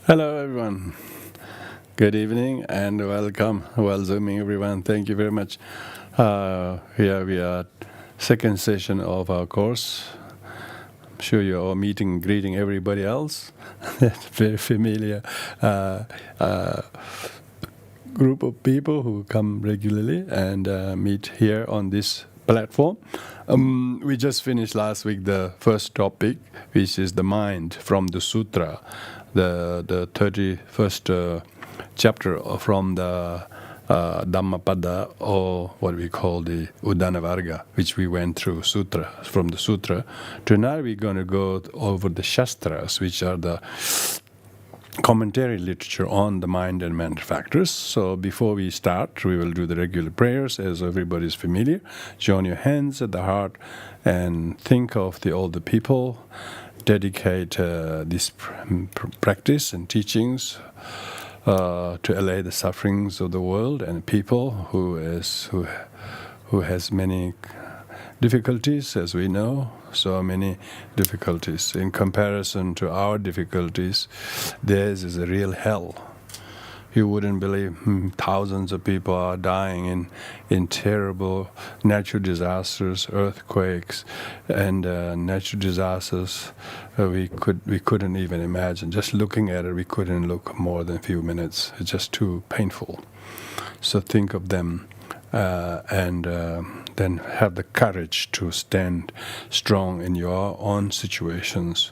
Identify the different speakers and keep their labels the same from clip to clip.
Speaker 1: Hello everyone, good evening and welcoming everyone. Thank you very much. Here we are, second session of our course. I'm sure you're all greeting everybody else. Very familiar group of people who come regularly and meet here on this platform. We just finished last week the first topic, which is the mind from the Sutra, the 31st chapter from the Dhammapada, or what we call the Udanavarga, which we went through from the Sutra. Tonight we're going to go over the Shastras, which are the commentary literature on the mind and mental factors. So before we start, we will do the regular prayers as everybody is familiar. Join your hands at the heart and think of the older people. Dedicate this practice and teachings to allay the sufferings of the world and people who has many difficulties, as we know, so many difficulties. In comparison to our difficulties, theirs is a real hell. You wouldn't believe thousands of people are dying in terrible natural disasters, earthquakes, and natural disasters we couldn't even imagine. Just looking at it, we couldn't look more than a few minutes. It's just too painful. So think of them and then have the courage to stand strong in your own situations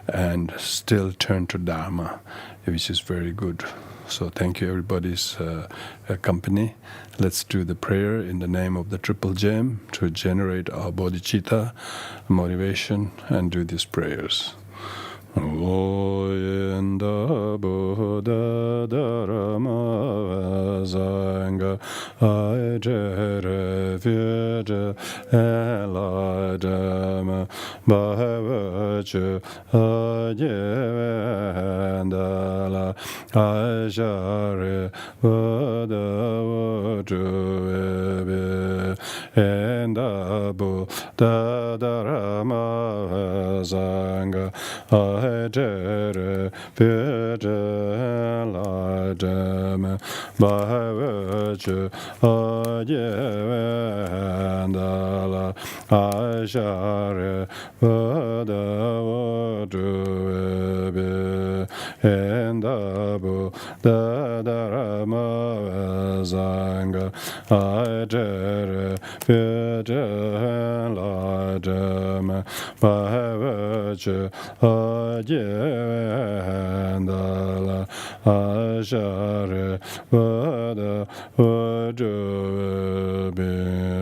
Speaker 1: and still turn to Dharma, which is very good. So thank you everybody's company. Let's do the prayer in the name of the Triple Gem to generate our bodhicitta motivation and do these prayers. Oyenda Buddha Dharma Zanga Ajere Vijay Eladama Bhavachu Ajevendala Ajare Buddha Vujuve Enda Buddha Dharma Zanga Ajere Vijay Eladama Bhavachu Ajevendala Ajare Buddha Vujuve Enda Buddha Dharma Zanga Ajere Vijay Eladama Bhavachu Ajevendala Ajare Buddha Vujuve.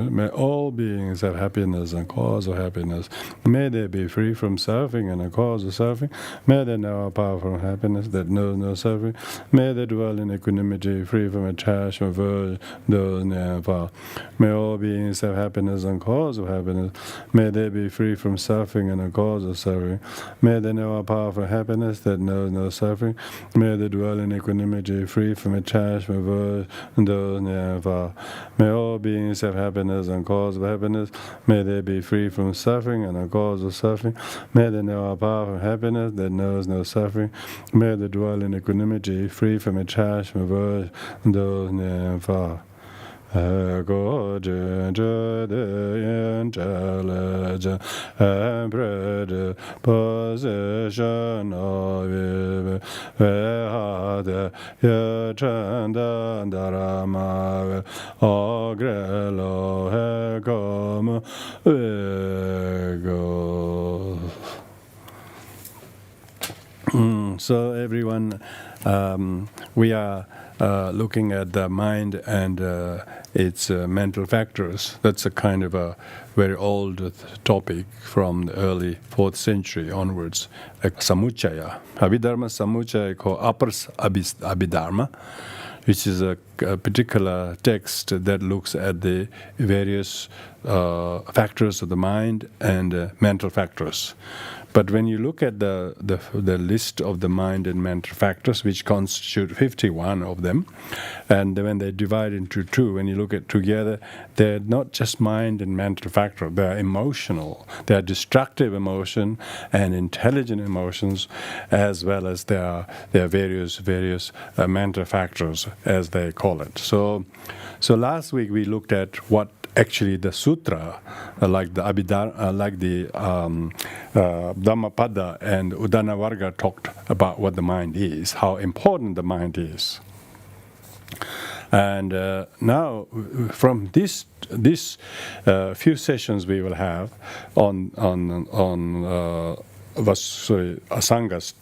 Speaker 1: May all beings have happiness and cause of happiness. May they be free from suffering and a cause of suffering. May they know a powerful happiness that knows no suffering. May they dwell in equanimity, free from attachment, aversion, those near far. May all beings have happiness and cause of happiness. May they be free from suffering and a cause of suffering. May they know a powerful happiness that knows no suffering. May they dwell in equanimity, free from attachment, aversion, those near and far. May all beings have happiness and cause of happiness. May they be free from suffering and a cause of suffering. May they know a powerful happiness that knows no suffering. May they dwell in equanimity, free from attachment, aversion, those near and far. Ego intelligence and predisposition of it. Vehade yachandandarama ogrelo hegom ego. So everyone, we are looking at the mind and its mental factors. That's a kind of a very old topic from the early 4th century onwards. Samuchaya, Abhidharma Samuchaya called Upper Abhidharma, which is a particular text that looks at the various factors of the mind and mental factors. But when you look at the list of the mind and mental factors, which constitute 51 of them, and when they divide into two, when you look at together, they're not just mind and mental factor, they're emotional. They're destructive emotion and intelligent emotions, as well as their various mental factors, as they call it. So last week we looked at what actually the Sutra, like the Abhidharma, like the Dhammapada and Udanavarga talked about what the mind is, how important the mind is. And now, from this few sessions we will have on Asanga's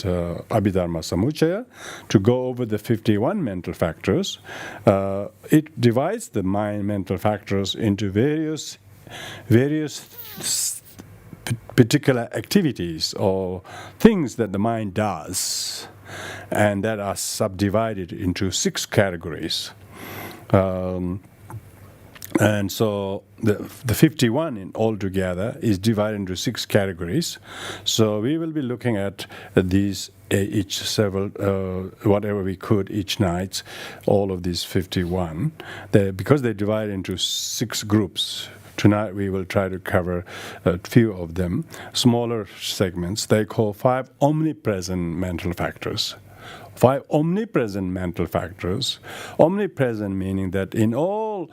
Speaker 1: Abhidharma Samuchaya, to go over the 51 mental factors. It divides the mind mental factors into various particular activities or things that the mind does, and that are subdivided into 6 categories. And so the 51 in altogether is divided into 6 categories. So we will be looking at these each several, whatever we could each night, all of these 51. Because they divide into 6 groups. Tonight we will try to cover a few of them, smaller segments. They call 5 omnipresent mental factors. 5 omnipresent mental factors. Omnipresent meaning that in all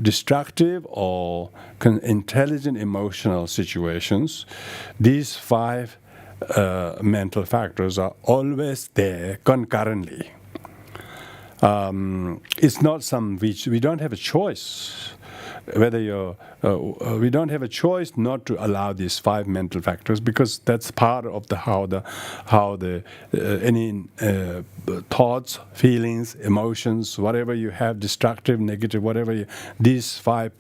Speaker 1: destructive or intelligent emotional situations, these 5 mental factors are always there concurrently. It's not some which we don't have a choice. Whether we don't have a choice not to allow these 5 mental factors, because that's part of how any thoughts, feelings, emotions, whatever you have, destructive, negative, whatever, these five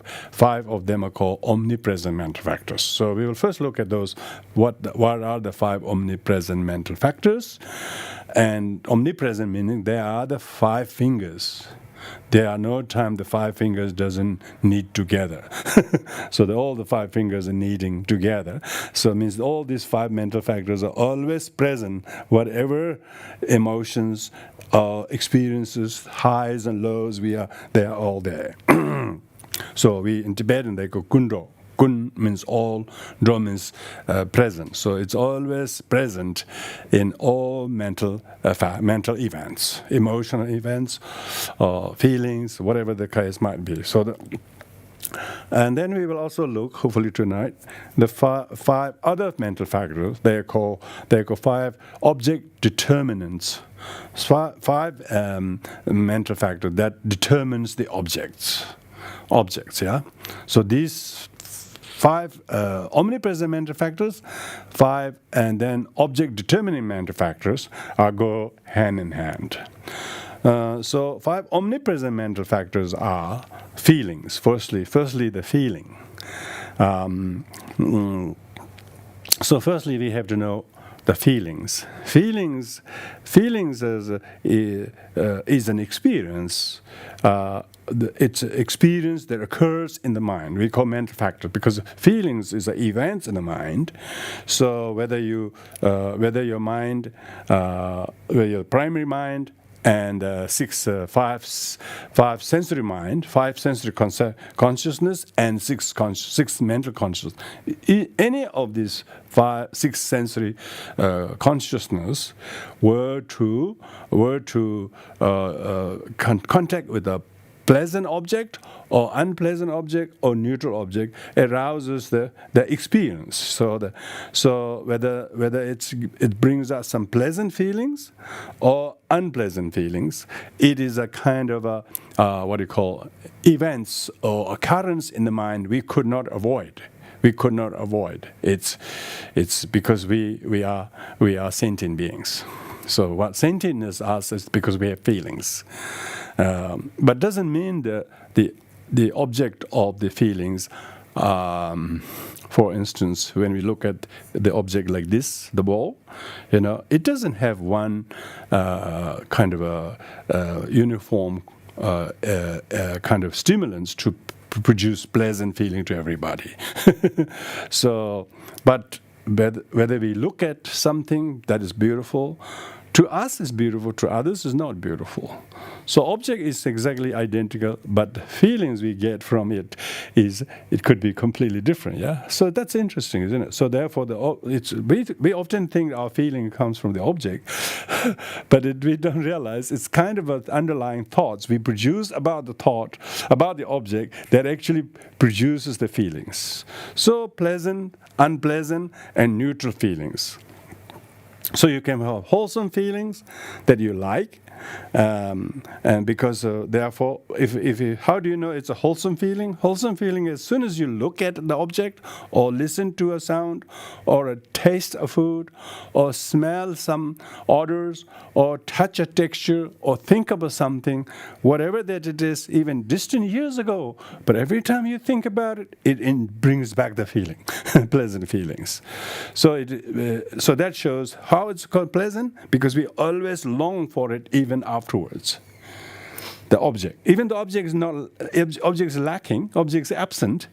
Speaker 1: of them are called omnipresent mental factors. So we will first look at those. What are the 5 omnipresent mental factors? And omnipresent meaning they are the 5 fingers. There are no time the 5 fingers doesn't knit together. So all the 5 fingers are kneading together. So it means all these 5 mental factors are always present. Whatever emotions, experiences, highs and lows, they are all there. So in Tibetan they go kundo. Kun means all, do means present. So it's always present in all mental events, emotional events, feelings, whatever the case might be. And then we will also look, hopefully tonight, the 5 other mental factors. They are called 5 object determinants. 5 mental factors that determines the objects. Yeah. So these 5 omnipresent mental factors, 5 and then object determining mental factors go hand in hand. So 5 omnipresent mental factors are feelings. Firstly the feeling. So firstly we have to know the feelings. Feelings is an experience. It's an experience that occurs in the mind. We call mental factor because feelings is events in the mind. So whether your mind, whether your primary mind and 5 sensory mind, 5 sensory consciousness, and 6 mental consciousness. Any of these 6 sensory consciousness were to contact with a pleasant object or unpleasant object or neutral object arouses the experience. So whether it brings us some pleasant feelings or unpleasant feelings, it is a kind of a events or occurrence in the mind we could not avoid. It's because we are sentient beings. So what sentientness asks is because we have feelings. But doesn't mean the object of the feelings. For instance, when we look at the object like this, the ball, it doesn't have one kind of a uniform kind of stimulants to produce pleasant feeling to everybody. But whether we look at something that is beautiful, to us is beautiful, to others is not beautiful. So object is exactly identical, but feelings we get from it could be completely different. Yeah. So that's interesting, isn't it? So therefore, we often think our feeling comes from the object, but we don't realize it's kind of an underlying thoughts we produce about the thought, about the object that actually produces the feelings. So pleasant, unpleasant, and neutral feelings. So you can have wholesome feelings that you like, and because therefore, how do you know it's a wholesome feeling? Wholesome feeling, as soon as you look at the object, or listen to a sound, or taste a food, or smell some odors, or touch a texture, or think about something, whatever that it is, even distant years ago, but every time you think about it, it brings back the feeling, pleasant feelings. So so that shows how it's called pleasant, because we always long for it even afterwards. The object, even the object is lacking, object is absent,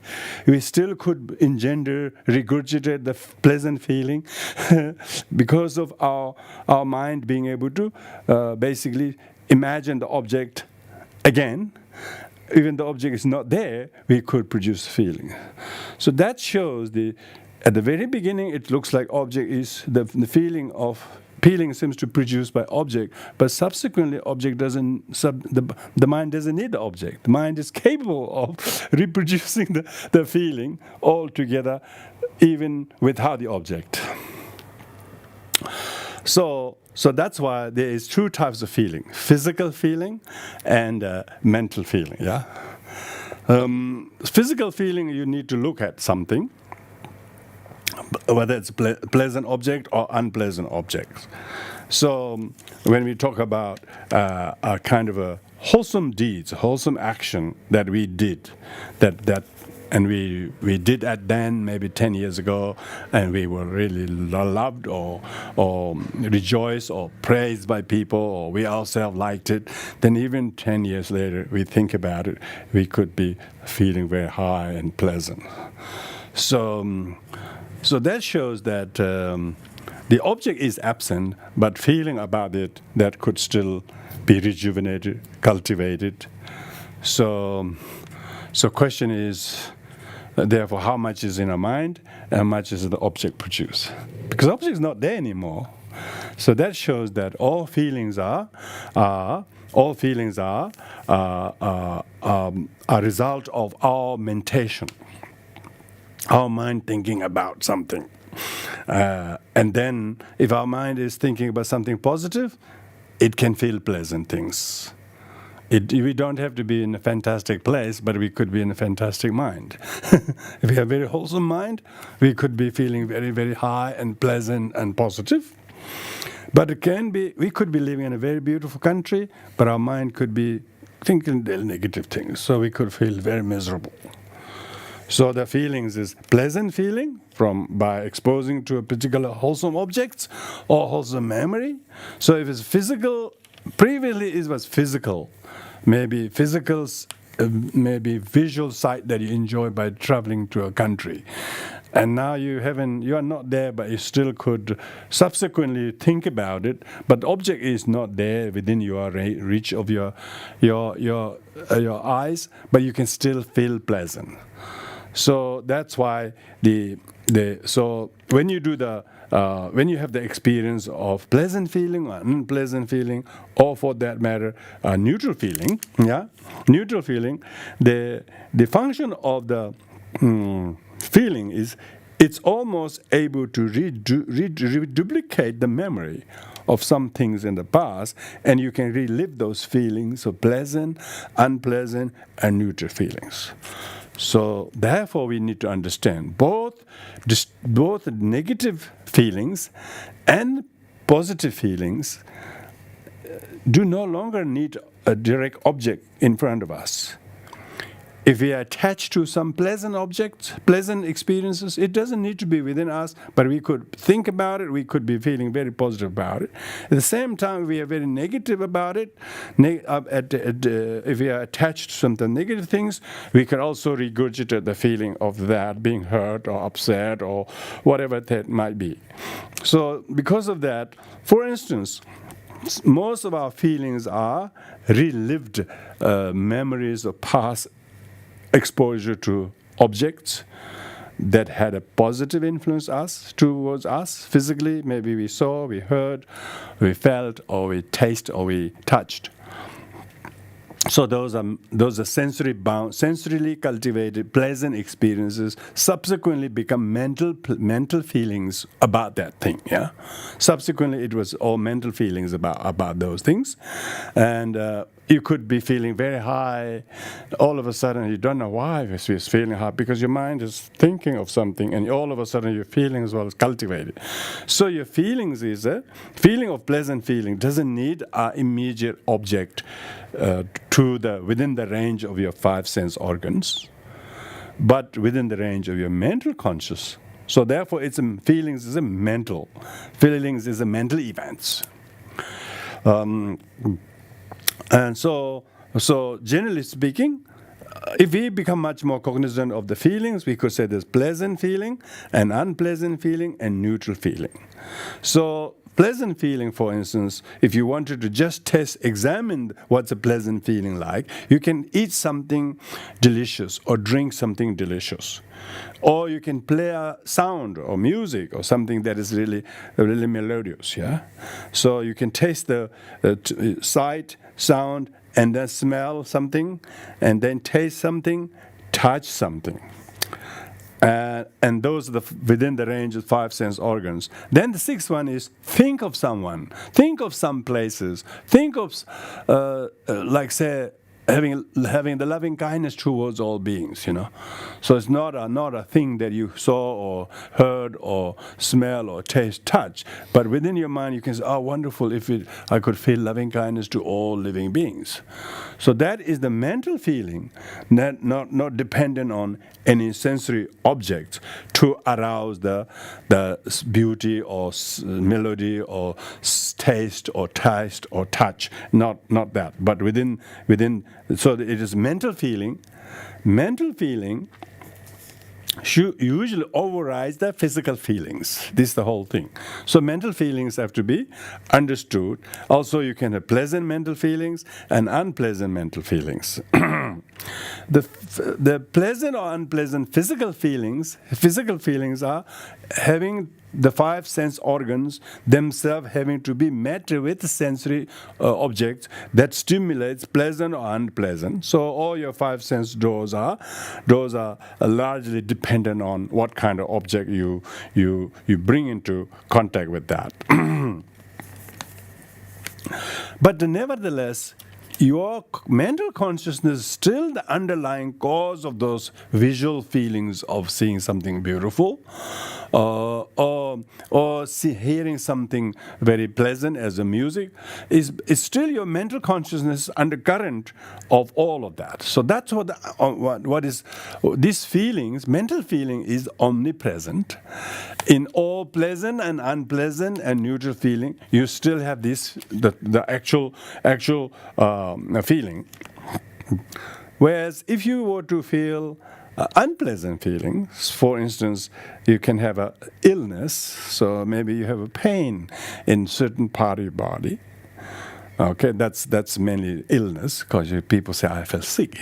Speaker 1: we still could engender, regurgitate the pleasant feeling because of our mind being able to basically imagine the object again. Even the object is not there, we could produce feeling. So that shows at the very beginning, it looks like object is the feeling of. Feeling seems to produce by object, but subsequently object the mind doesn't need the object. The mind is capable of reproducing the feeling altogether, even without the object. So that's why there is two types of feeling: physical feeling and mental feeling. Yeah, physical feeling, you need to look at something, whether it's pleasant object or unpleasant object. So when we talk about a kind of a wholesome deeds, wholesome action that we did, and we did at then maybe 10 years ago, and we were really loved or rejoiced or praised by people, or we ourselves liked it, then even 10 years later we think about it, we could be feeling very high and pleasant. So that shows that the object is absent, but feeling about it, that could still be rejuvenated, cultivated. So question is, therefore, how much is in our mind, and how much is the object produce? Because the object is not there anymore. So that shows that all feelings are a result of our mentation. Our mind thinking about something. And then if our mind is thinking about something positive, it can feel pleasant things. We don't have to be in a fantastic place, but we could be in a fantastic mind. If we have a very wholesome mind, we could be feeling very, very high and pleasant and positive. But we could be living in a very beautiful country, but our mind could be thinking negative things, so we could feel very miserable. So the feelings is pleasant feeling by exposing to a particular wholesome objects or wholesome memory. So if it's physical, previously it was physical, maybe visual sight that you enjoy by traveling to a country. And now you are not there, but you still could subsequently think about it. But the object is not there within your reach of your eyes, but you can still feel pleasant. So that's why so when you do when you have the experience of pleasant feeling or unpleasant feeling, or for that matter, neutral feeling, the function of the feeling is it's almost able to reduplicate the memory of some things in the past, and you can relive those feelings of pleasant, unpleasant, and neutral feelings. So therefore we need to understand both negative feelings and positive feelings do no longer need a direct object in front of us. if we are attached to some pleasant objects, pleasant experiences, it doesn't need to be within us, but we could think about it, we could be feeling very positive about it. At the same time, we are very negative about it. If we are attached to some negative things, we can also regurgitate the feeling of that, being hurt or upset or whatever that might be. So because of that, for instance, most of our feelings are relived memories of past exposure to objects that had a positive influence towards us physically. Maybe we saw, we heard, we felt, or we tasted, or we touched. So those are sensorily cultivated pleasant experiences subsequently become mental feelings about that thing. Yeah, subsequently it was all mental feelings about those things, and you could be feeling very high. All of a sudden, you don't know why you're feeling high, because your mind is thinking of something, and all of a sudden your feeling as well is cultivated. So your feelings is a feeling of pleasant feeling doesn't need an immediate object within the range of your 5 sense organs, but within the range of your mental conscious. So therefore, feelings is a mental events. And so generally speaking, if we become much more cognizant of the feelings, we could say there's pleasant feeling and unpleasant feeling and neutral feeling. So pleasant feeling, for instance, if you wanted to just examine what's a pleasant feeling like, you can eat something delicious or drink something delicious. Or you can play a sound or music or something that is really melodious. Yeah. So you can taste the sight, sound, and then smell something, and then taste something, touch something. And those are within the range of 5 sense organs. Then the 6th one is think of someone, think of some places, think of, like say, having the loving kindness towards all beings, So it's not a thing that you saw or heard or smell or taste, touch, but within your mind you can say, oh, wonderful, I could feel loving kindness to all living beings. So that is the mental feeling, not dependent on any sensory objects to arouse the beauty or melody or taste or touch. Not that, but within. So it is mental feeling. Mental feeling usually overrides the physical feelings. This is the whole thing. So mental feelings have to be understood. Also, you can have pleasant mental feelings and unpleasant mental feelings. The pleasant or unpleasant physical feelings are having the 5 sense organs themselves having to be met with sensory objects that stimulates pleasant or unpleasant. So all your 5 sense doors are largely dependent on what kind of object you bring into contact with that. But nevertheless, your mental consciousness is still the underlying cause of those visual feelings of seeing something beautiful, or hearing something very pleasant as a music. Is still your mental consciousness undercurrent of all of that. So that's what is these feelings. Mental feeling is omnipresent in all pleasant and unpleasant and neutral feeling. You still have the actual feeling. Whereas if you were to feel unpleasant feelings, for instance, you can have an illness, so maybe you have a pain in certain part of your body. Okay, that's mainly illness, because people say, I feel sick,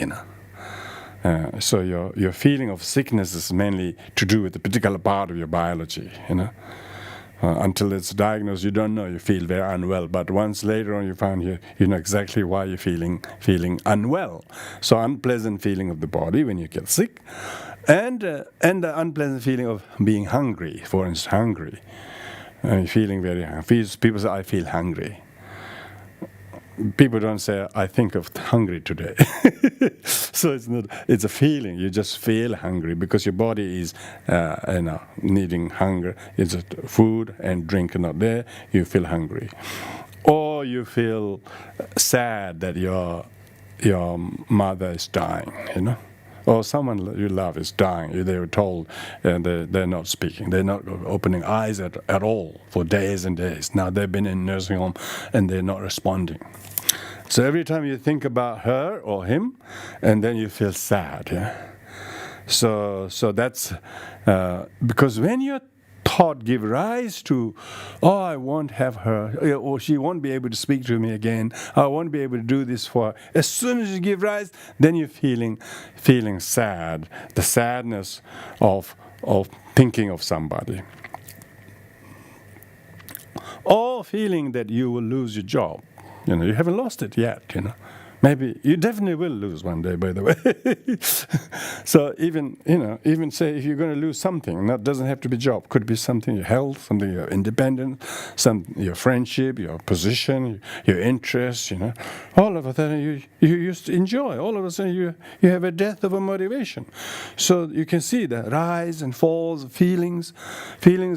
Speaker 1: So your feeling of sickness is mainly to do with a particular part of your biology, Until it's diagnosed, you don't know. You feel very unwell, but once later on, you find you know exactly why you're feeling unwell. So unpleasant feeling of the body when you get sick, and the unpleasant feeling of being hungry. For instance, hungry, feeling very hungry. People say, I feel hungry. People don't say, I think of hungry today. So it's a feeling. You just feel hungry because your body is needing hunger. It's food and drink are not there. You feel hungry. Or you feel sad that your mother is dying, or someone you love is dying, they were told they're not speaking, they're not opening eyes at all for days and days. Now they've been in nursing home and they're not responding. So every time you think about her or him, and then you feel sad. Yeah. So that's because when your thought give rise to, oh, I won't have her, or she won't be able to speak to me again, I won't be able to do this for her. As soon as you give rise, then you're feeling sad, the sadness of thinking of somebody. Or feeling that you will lose your job. You haven't lost it yet, Maybe you definitely will lose one day, by the way. So even say if you're going to lose something, that doesn't have to be job. Could be something your health, something your independence, your friendship, your position, your interests. All of a sudden you used to enjoy. All of a sudden you have a death of a motivation. So you can see the rise and falls of feelings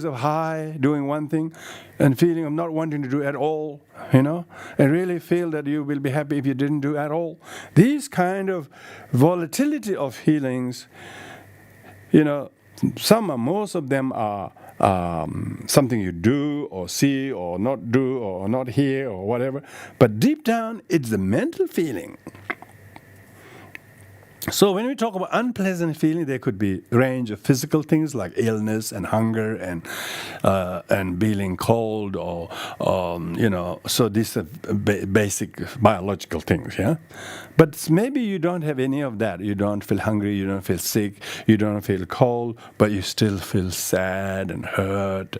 Speaker 1: of high doing one thing, and feeling of not wanting to do at all, and really feel that you will be happy if you didn't do at all. These kind of volatility of feelings, most of them are something you do or see or not do or not hear or whatever. But deep down, it's the mental feeling. So when we talk about unpleasant feeling, there could be a range of physical things like illness and hunger and feeling cold or So these are basic biological things, yeah. But maybe you don't have any of that. You don't feel hungry. You don't feel sick. You don't feel cold, but you still feel sad and hurt.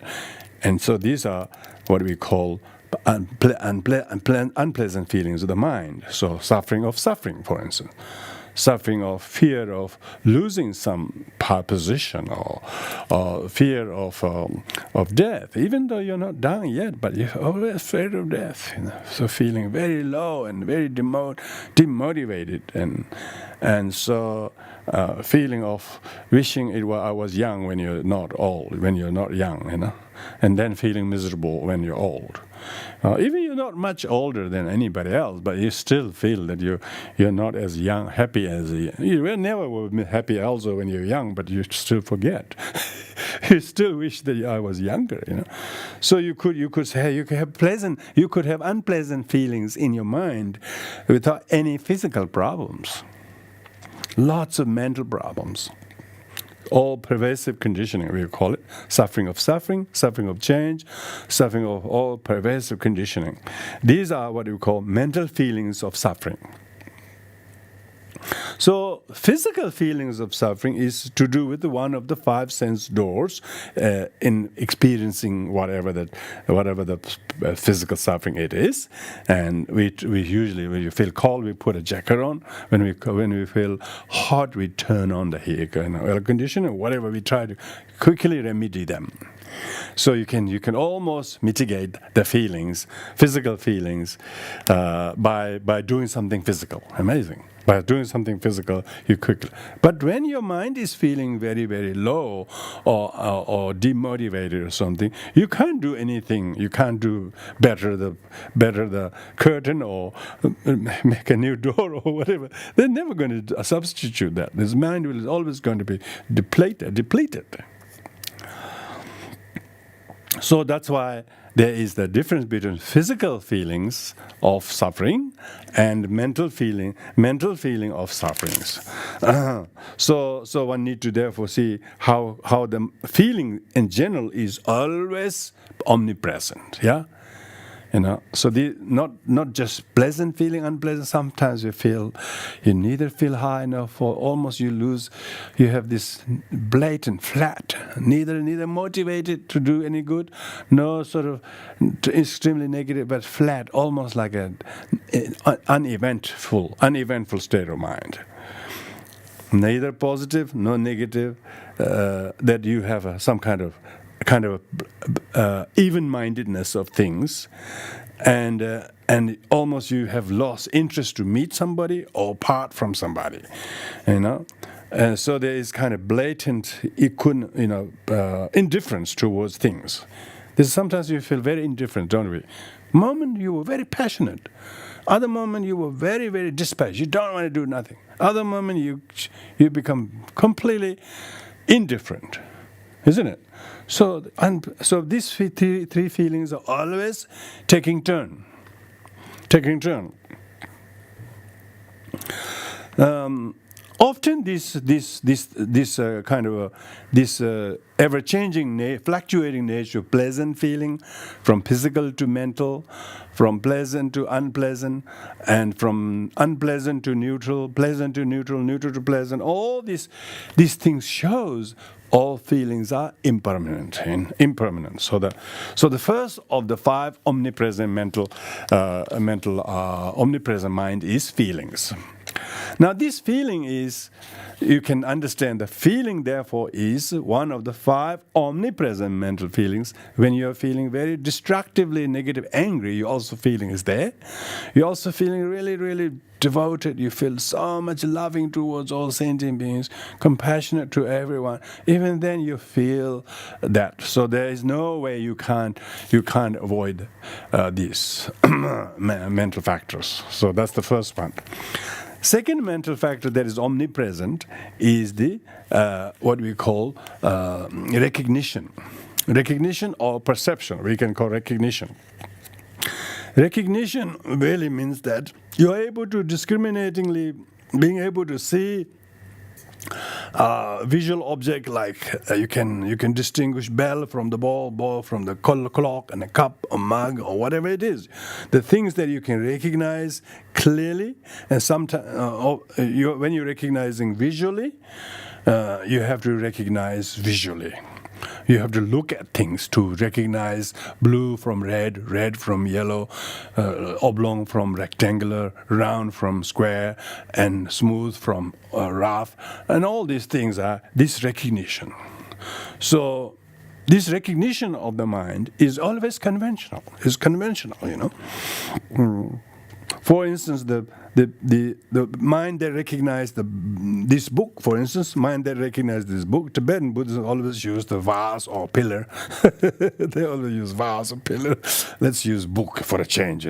Speaker 1: And so these are what we call unpleasant feelings of the mind. So suffering, for instance. Suffering of fear of losing some position or fear of death, even though you're not dying yet, but you're always afraid of death. So feeling very low and very demotivated, and so feeling of wishing I was young when you're not old, when you're not young, and then feeling miserable when you're old. Even you're not much older than anybody else, but you still feel that you're not as young, happy as you will never be happy also when you're young, but you still forget. You still wish that I was younger, So you could say you could have unpleasant feelings in your mind without any physical problems. Lots of mental problems. All pervasive conditioning, we call it. Suffering of change, suffering of all pervasive conditioning. These are what we call mental feelings of suffering. So physical feelings of suffering is to do with one of the 5 sense doors in experiencing whatever the physical suffering it is. And we usually, when you feel cold, we put a jacket on. When we feel hot, we turn on the air conditioner. Whatever, we try to quickly remedy them. So you can almost mitigate the physical feelings, by doing something physical. Amazing. By doing something physical, you quickly. But when your mind is feeling very, very low or demotivated or something, you can't do anything. You can't do better the curtain or make a new door or whatever. They're never going to substitute that. This mind is always going to be depleted. So that's why there is the difference between physical feelings of suffering and mental feeling of sufferings. So one need to therefore see how the feeling in general is always omnipresent. Yeah. So not just pleasant feeling, unpleasant. Sometimes you neither feel high enough, or almost you have this blatant flat, neither motivated to do any good, no sort of extremely negative, but flat, almost like an uneventful state of mind. Neither positive, nor negative, that you have some kind of even-mindedness of things, and almost you have lost interest to meet somebody or part from somebody, and so there is kind of blatant indifference towards things. Sometimes you feel very indifferent, don't we? Moment you were very passionate, Other moment you were very, very dispatched. You don't want to do nothing. Other moment you become completely indifferent, isn't it? So these three feelings are always taking turn. Often this ever-changing, fluctuating nature, pleasant feeling, from physical to mental, from pleasant to unpleasant, and from unpleasant to neutral, pleasant to neutral, neutral to pleasant. All these things shows all feelings are impermanent. So the first of the five omnipresent omnipresent mind is feelings. Now this feeling is, you can understand the feeling therefore is one of the five omnipresent mental feelings. When you are feeling very destructively negative, angry, you also feeling is there. You're also feeling really, really devoted. You feel so much loving towards all sentient beings, compassionate to everyone. Even then you feel that. So there is no way you can't avoid these mental factors. So that's the first one. Second mental factor that is omnipresent is the what we call recognition. Recognition or perception, we can call recognition. Recognition really means that you are able to discriminatingly, being able to see visual object, like you can distinguish bell from the ball from the clock, and a cup, a mug, or whatever it is. The things that you can recognize clearly, and sometimes when you're recognizing visually, you have to recognize visually. You have to look at things to recognize blue from red, red from yellow, oblong from rectangular, round from square, and smooth from rough. And all these things are this recognition. So this recognition of the mind is always conventional. It's conventional, For instance, the mind that recognized this book, for instance, mind that recognized this book, Tibetan Buddhists always use the vase or pillar. They always use vase or pillar. Let's use book for a change,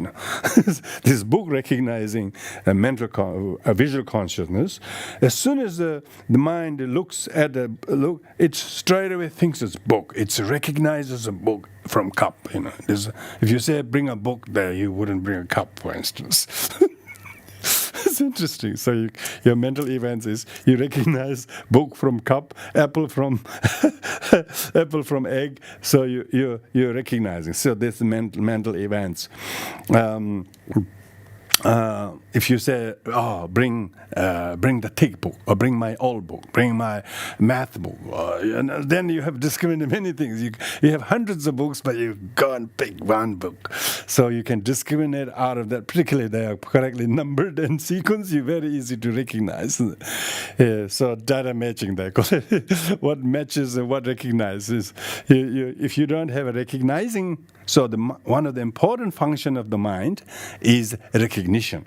Speaker 1: This book recognizing a visual consciousness, as soon as the mind looks at it straight away thinks it's book. It recognizes a book from cup, If you say bring a book there, you wouldn't bring a cup, for instance. It's interesting. So your mental events is you recognize book from cup, apple from egg. So you're recognizing. So this mental events. If you say, bring the thick book, or bring my old book, bring my math book, then you have discriminated many things. You have hundreds of books, but you go and pick one book. So you can discriminate out of that, particularly they are correctly numbered and sequenced, you're very easy to recognize. So data matching, they call it. What matches and what recognizes. If you don't have a recognizing, so one of the important functions of the mind is recognition.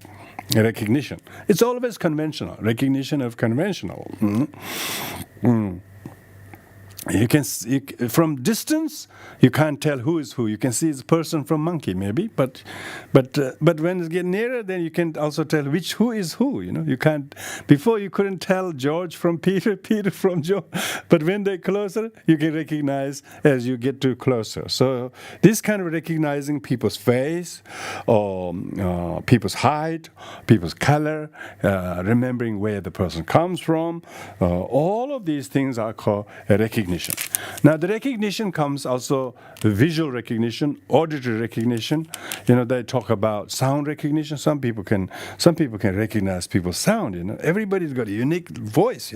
Speaker 1: It's always conventional. Recognition of conventional. You can from distance you can't tell who is who. You can see it's person from monkey maybe, but when it get nearer, then you can also tell who is who. You can't. Before you couldn't tell George from Peter, Peter from John, but when they're closer, you can recognize as you get too closer. So this kind of recognizing people's face, or people's height, people's color, remembering where the person comes from, all of these things are called recognition. Now the recognition comes also visual recognition, auditory recognition. They talk about sound recognition. Some people can recognize people's sound. Everybody's got a unique voice.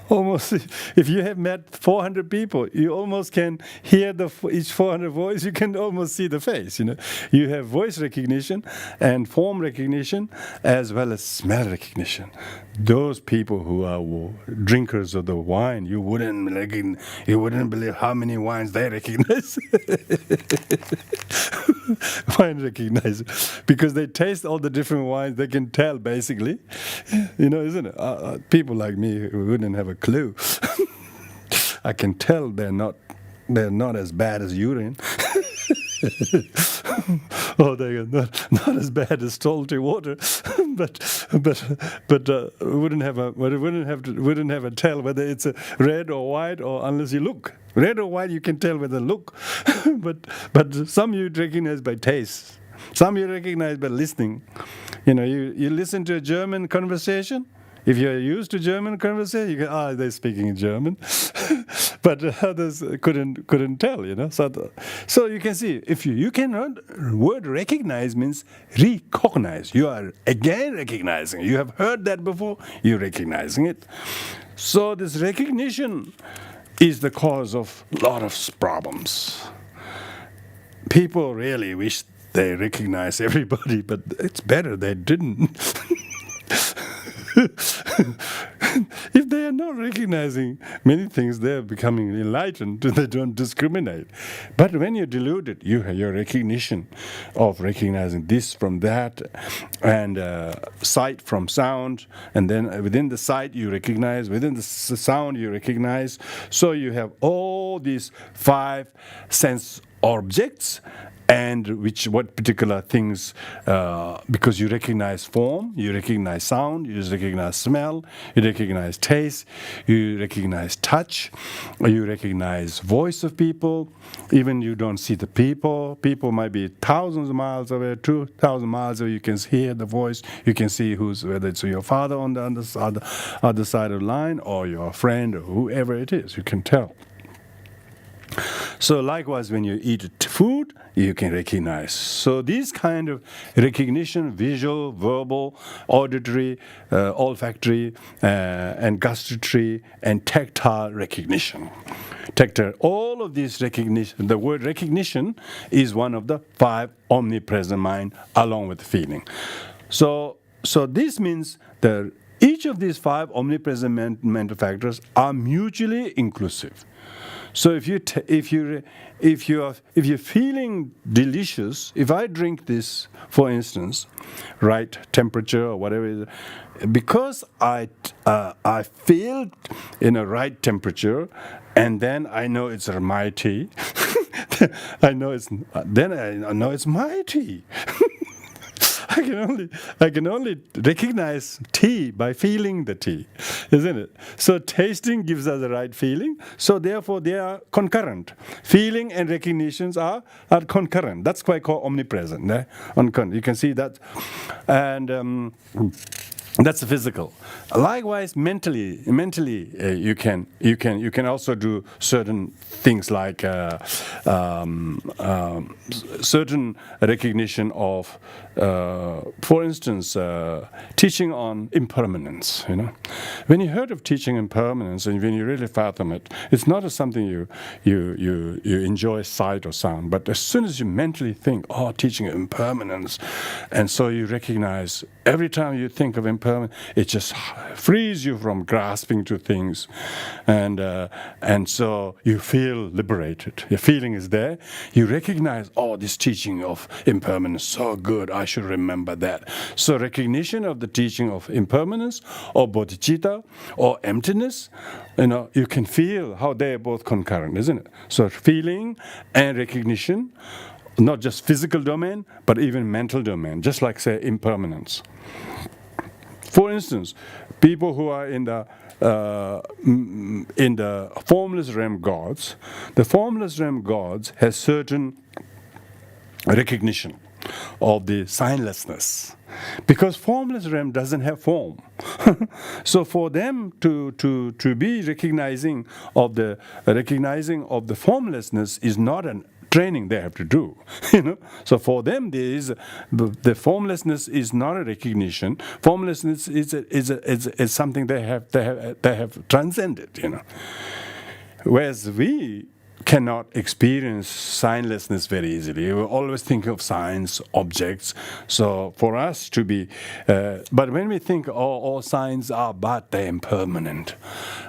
Speaker 1: Almost if you have met 400 people, you almost can hear each 400 voice. You can almost see the face. You have voice recognition and form recognition as well as smell recognition. Those people who are drinkers of the wine, you wouldn't believe how many wines they recognize. Wine recognize, because they taste all the different wines. They can tell basically, isn't it? People like me who wouldn't have a clue. I can tell they're not as bad as urine. Oh, they are not as bad as salty water, but wouldn't have a tell whether it's a red or white, or unless you look. Red or white, you can tell whether look, but some you recognize by taste. Some you recognize by listening. You listen to a German conversation. If you're used to German conversation, you go, they're speaking German. But others couldn't tell, So you can see, if you cannot, word recognize means recognize. You are again recognizing. You have heard that before, you're recognizing it. So this recognition is the cause of a lot of problems. People really wish they recognize everybody, but it's better they didn't. If they are not recognizing many things, they are becoming enlightened. They don't discriminate. But when you're deluded, you have your recognition of recognizing this from that, and sight from sound, and then within the sight you recognize, within the sound you recognize. So you have all these 5 sense objects, and what particular things, because you recognize form, you recognize sound, you recognize smell, you recognize taste, you recognize touch, you recognize voice of people. Even you don't see the people. People might be thousands of miles away, 2,000 miles away. You can hear the voice. You can see whether it's your father on the other side of the line, or your friend, or whoever it is. You can tell. So likewise, when you eat food, you can recognize. So these kind of recognition, visual, verbal, auditory, olfactory, and gustatory, and tactile recognition. All of these recognition, the word recognition is one of the 5 omnipresent mind, along with feeling. So this means that each of these 5 omnipresent mental factors are mutually inclusive. So if you're feeling delicious, if I drink this, for instance, right temperature or whatever it is, because I feel in a right temperature, and then I know it's my tea. I know it's my tea. I can only recognize tea by feeling the tea, isn't it? So tasting gives us the right feeling. So therefore they are concurrent. Feeling and recognitions are concurrent. That's why called omnipresent. You can see that, and that's the physical. Likewise, mentally, you can also do certain things like certain recognition of, for instance, teaching on impermanence. When you heard of teaching impermanence, and when you really fathom it, it's not something you enjoy sight or sound. But as soon as you mentally think, teaching impermanence, and so you recognize every time you think of impermanence, it just frees you from grasping to things, and so you feel liberated. Your feeling is there. You recognize, this teaching of impermanence, so good, I should remember that. So recognition of the teaching of impermanence, or bodhicitta, or emptiness, you can feel how they are both concurrent, isn't it? So feeling and recognition, not just physical domain, but even mental domain, just like, say, impermanence. For instance, people who are in the formless realm gods, the formless realm gods has certain recognition of the signlessness, because formless realm doesn't have form. So for them to be recognizing of the formlessness is not an training they have to do, So for them, the formlessness is not a recognition. Formlessness is something they have transcended, Whereas we cannot experience signlessness very easily. We always think of signs, objects. So for us to be, but when we think all signs are but they're impermanent,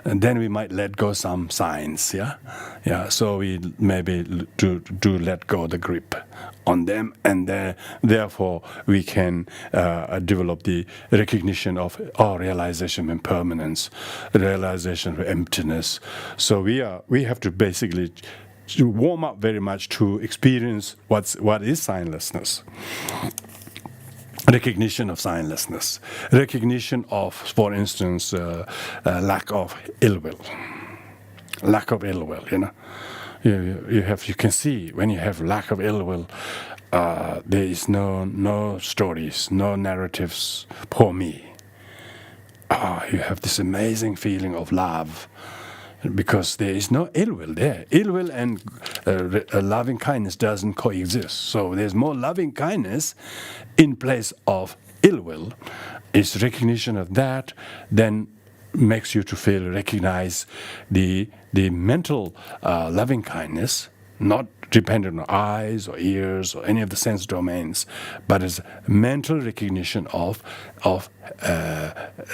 Speaker 1: and then we might let go some signs, yeah. So we maybe do let go the grip on them, and therefore we can develop the recognition of realization of impermanence, realization of emptiness. So we have to basically to warm up very much to experience what is signlessness. Recognition of signlessness, recognition of, for instance, lack of ill will. Lack of ill will, you can see when you have lack of ill will, there is no stories, no narratives for me. You have this amazing feeling of love, because there is no ill will there. Ill will and loving kindness doesn't coexist. So there's more loving kindness in place of ill will. It's recognition of that, then makes you to recognize the mental loving kindness, not dependent on eyes or ears or any of the sense domains, but as mental recognition of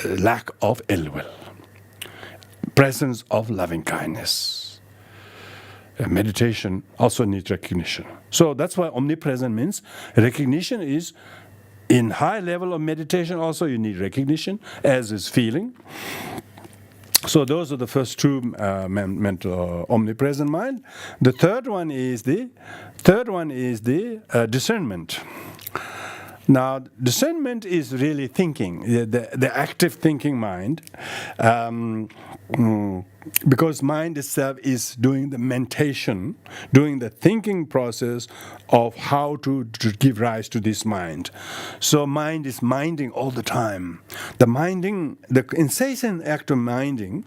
Speaker 1: lack of ill will, presence of loving kindness. Meditation also needs recognition. So that's why omnipresent means recognition is in high level of meditation. Also, you need recognition, as is feeling. So those are the first two mental omnipresent mind. The third one is the discernment. Now, discernment is really thinking, the active thinking mind, because mind itself is doing the mentation, doing the thinking process of how to give rise to this mind. So mind is minding all the time. The incessant act of minding,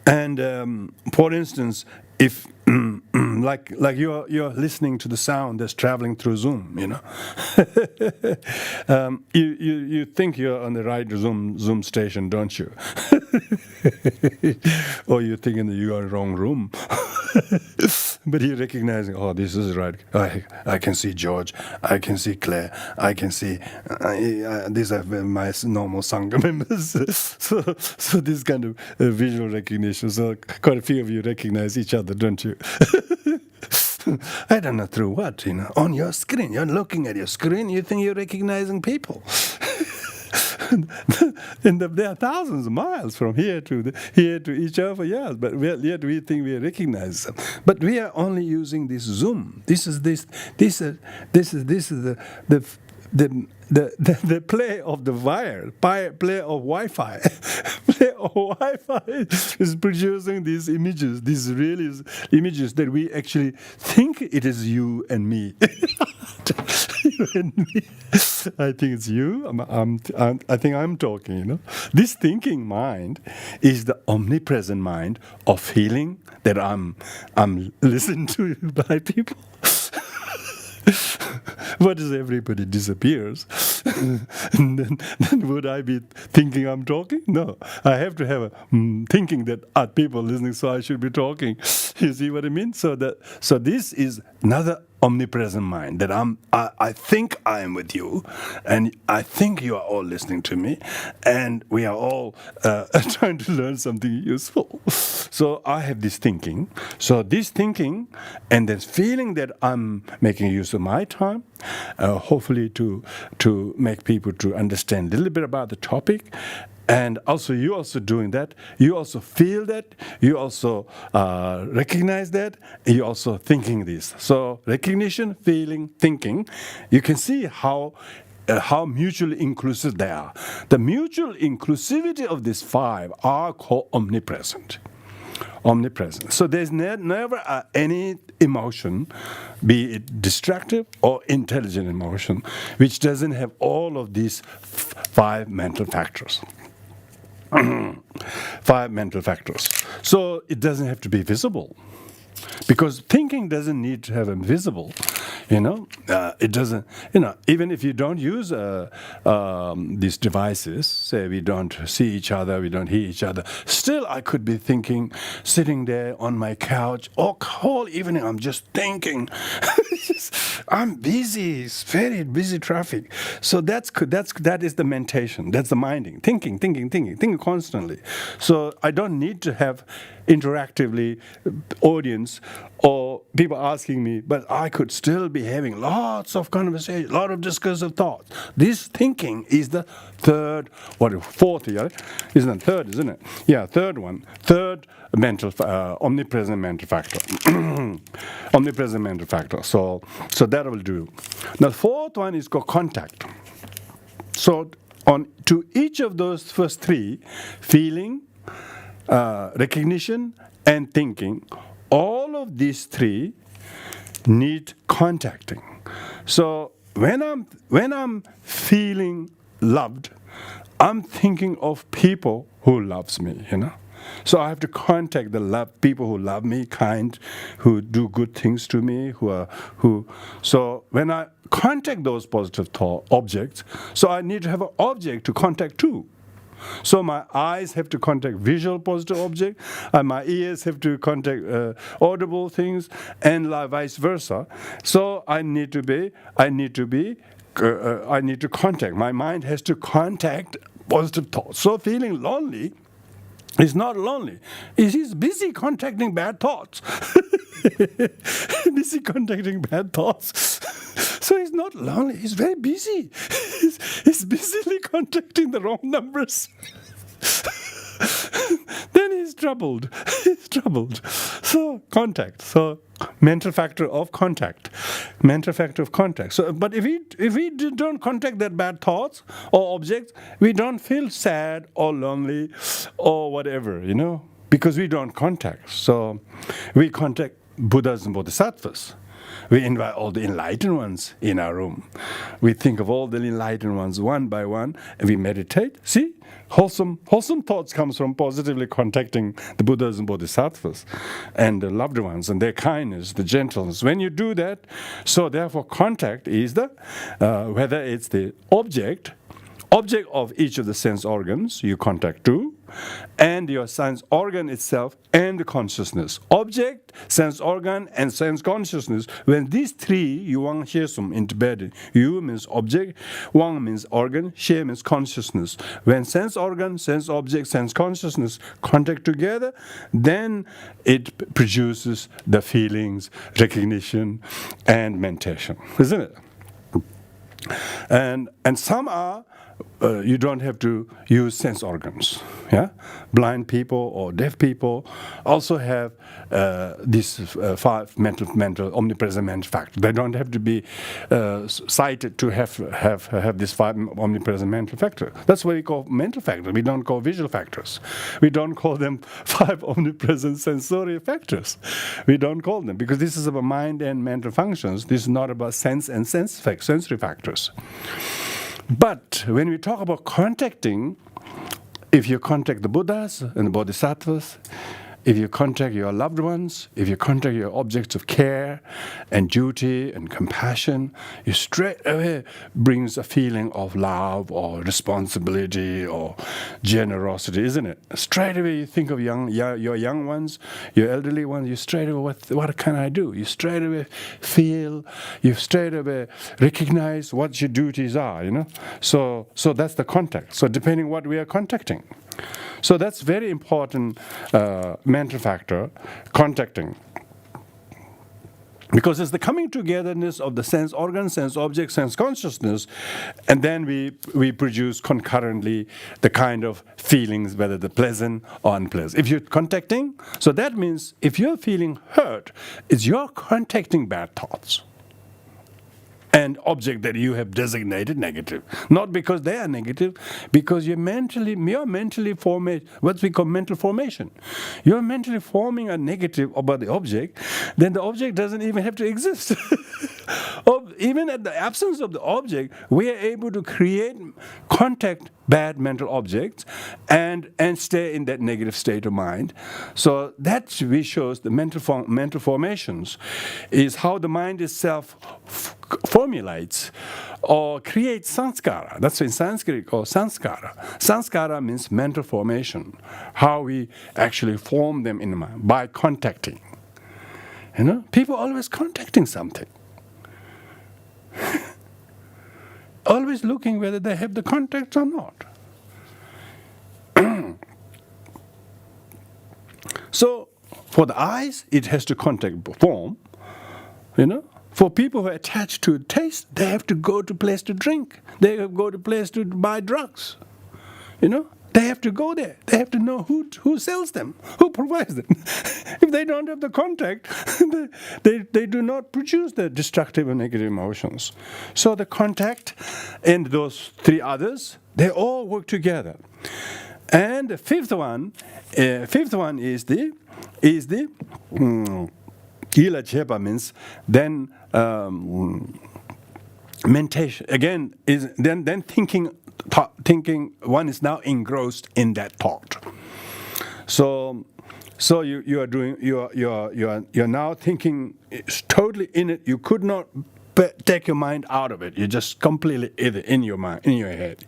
Speaker 1: and for instance, if like you're listening to the sound that's traveling through Zoom, you think you're on the right Zoom station, don't you? Or you're thinking that you are in the wrong room. But you're recognizing, oh, this is right. I can see George. I can see Claire. I can see these are my normal Sangha members. So this kind of visual recognition. So quite a few of you recognize each other, don't you? I don't know through what, on your screen. You're looking at your screen, you think you're recognizing people. And there are thousands of miles from here to each other, yes, but yet we think we recognize them. But we are only using this Zoom. This is the play of the wire, play of Wi-Fi. Play of Wi-Fi is producing these images, these really images that we actually think it is you and me. You and me. I think it's you. I think I'm talking. This thinking mind is the omnipresent mind of feeling that I'm listened to by people. What if everybody disappears? And then would I be thinking I'm talking? No, I have to have a thinking that are people listening, so I should be talking. You see what I mean? So this is another omnipresent mind, that I think I am with you, and I think you are all listening to me, and we are all trying to learn something useful. So I have this thinking. So this thinking, and then feeling that I'm making use of my time, hopefully to make people to understand a little bit about the topic. And also, you also doing that. You also feel that. You also recognize that. You also thinking this. So recognition, feeling, thinking. You can see how mutually inclusive they are. The mutual inclusivity of these five are called omnipresent. Omnipresent. So there's never any emotion, be it destructive or intelligent emotion, which doesn't have all of these five mental factors. Five mental factors. So it doesn't have to be visible, because thinking doesn't need to have a visible. It doesn't. Even if you don't use these devices, say we don't see each other, we don't hear each other. Still, I could be thinking, sitting there on my couch, whole evening. I'm just thinking. I'm busy. It's very busy traffic. So that is the mentation. That's the minding. Thinking constantly. So I don't need to have interactively, audience or people asking me, but I could still be having lots of conversation, a lot of discursive thoughts. This thinking is the fourth, yeah? Isn't it third, isn't it? Yeah, third one. Third mental, omnipresent mental factor. Omnipresent mental factor. So that will do. Now, the fourth one is called contact. So to each of those first three, feeling, recognition, and thinking, all of these three need contacting. So when I'm feeling loved, I'm thinking of people who loves me, So I have to contact the people who love me, kind, who do good things to me, So when I contact those positive objects, so I need to have an object to contact too. So my eyes have to contact visual positive object, and my ears have to contact audible things, and vice versa. So I need to contact. My mind has to contact positive thoughts. So feeling lonely is not lonely. He's busy contacting bad thoughts. Busy contacting bad thoughts. So he's not lonely. He's very busy. He's busily contacting the wrong numbers. Then he's troubled. So contact. So mental factor of contact. Mental factor of contact. So, but if we don't contact that bad thoughts or objects, we don't feel sad or lonely or whatever, because we don't contact. So we contact Buddhas and Bodhisattvas. We invite all the enlightened ones in our room. We think of all the enlightened ones one by one, and we meditate. See, wholesome thoughts comes from positively contacting the Buddhas and Bodhisattvas and the loved ones and their kindness, the gentleness. When you do that, so therefore contact is whether it's the object of each of the sense organs you contact to, and your sense organ itself and the consciousness. Object, sense organ, and sense consciousness. When these three, Yuang Hiesum integrated. Yu means object, Wang means organ, Xie means consciousness. When sense organ, sense object, sense consciousness contact together, then it produces the feelings, recognition, and mentation. Isn't it? And some are you don't have to use sense organs. Yeah, blind people or deaf people also have these five mental omnipresent mental factors. They don't have to be sighted to have this five omnipresent mental factor. That's what we call mental factors. We don't call visual factors. We don't call them five omnipresent sensory factors. We don't call them because this is about mind and mental functions. This is not about sense and sensory factors. But when we talk about contacting, if you contact the Buddhas and the Bodhisattvas, if you contact your loved ones, if you contact your objects of care and duty and compassion, you straight away brings a feeling of love or responsibility or generosity, isn't it? Straight away you think of your young ones, your elderly ones, you straight away, what can I do? You straight away feel, you straight away recognize what your duties are, So that's the contact. So depending what we are contacting. So that's very important mental factor, contacting. Because it's the coming togetherness of the sense organ, sense object, sense consciousness, and then we produce concurrently the kind of feelings, whether they're pleasant or unpleasant. If you're contacting, so that means if you're feeling hurt, it's you're contacting bad thoughts. And object that you have designated negative. Not because they are negative, because you're mentally forming what we call mental formation. You're mentally forming a negative about the object, then the object doesn't even have to exist. Even at the absence of the object, we are able to contact bad mental objects and stay in that negative state of mind. So that shows the mental formations is how the mind itself formulates or creates sanskara. That's in Sanskrit called sanskara. Sanskara means mental formation, how we actually form them in the mind by contacting. People are always contacting something. Always looking whether they have the contacts or not. So for the eyes, it has to contact form. For people who are attached to taste, they have to go to place to drink. They have to go to place to buy drugs. They have to go there. They have to know who sells them, who provides them. If they don't have the contact, they do not produce the destructive and negative emotions. So the contact and those three others, they all work together. And the fifth one is the Ila Chepa means then meditation. Again, is then thinking one is now engrossed in that thought. So you're now thinking totally in it. You could not take your mind out of it. You're just completely in your mind, in your head.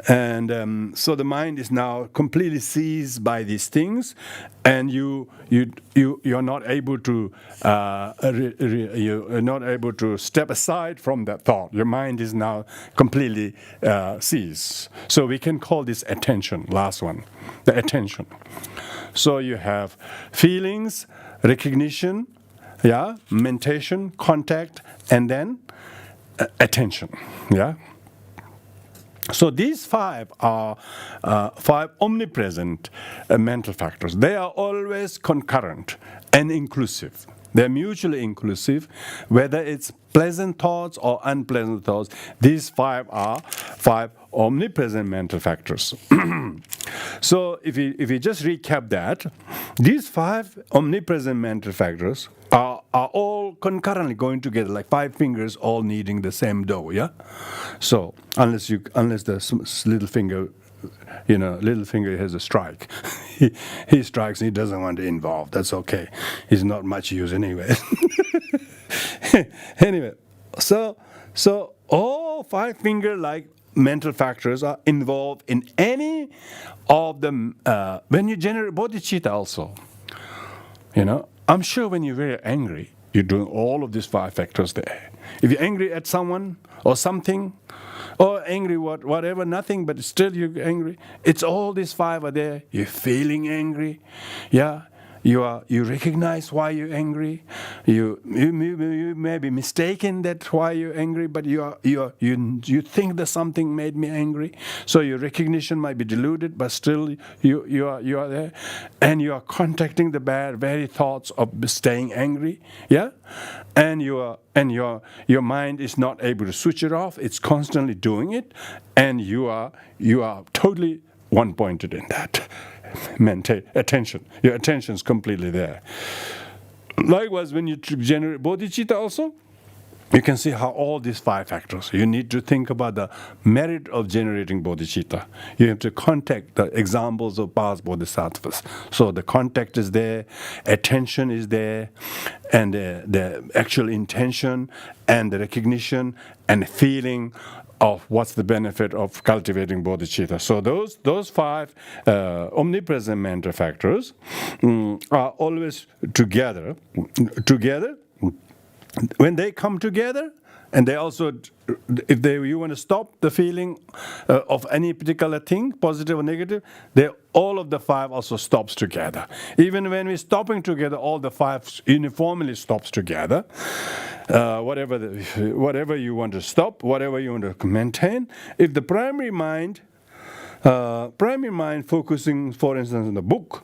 Speaker 1: And so the mind is now completely seized by these things, and you're not able to you're not able to step aside from that thought. Your mind is now completely seized. So we can call this attention. Last one, the attention. So you have feelings, recognition, mentation, contact, and then attention. So these five are five omnipresent mental factors. They are always concurrent and inclusive. They're mutually inclusive, whether it's pleasant thoughts or unpleasant thoughts. These five are five omnipresent mental factors. So if you just recap that, these five omnipresent mental factors are all concurrently going together, like five fingers all kneading the same dough. So unless the little finger, little finger has a strike, he strikes and he doesn't want to involve. That's okay. He's not much use anyway. Anyway, so all five finger like mental factors are involved in any of them. When you generate bodhicitta also, I'm sure when you're very angry, you're doing all of these five factors there. If you're angry at someone or something, or angry whatever, nothing, but still you're angry, it's all these five are there. You're feeling angry, You recognize why you're angry. You may be mistaken that why you're angry, but you think that something made me angry. So your recognition might be diluted, but still you are there, and you are contacting the bad very thoughts of staying angry. And your mind is not able to switch it off. It's constantly doing it, and you are totally one-pointed in that. Attention. Your attention is completely there. Likewise, when you generate bodhicitta also, you can see how all these five factors. You need to think about the merit of generating bodhicitta. You have to contact the examples of past bodhisattvas. So the contact is there, attention is there, and the actual intention, and the recognition, and feeling of what's the benefit of cultivating bodhicitta. So those five omnipresent mental factors are always together. When they come together, and they also, if you want to stop the feeling of any particular thing, positive or negative, all of the five also stops together. Even when we're stopping together, all the five uniformly stops together. Whatever you want to stop, whatever you want to maintain. If the primary mind focusing, for instance, on the book,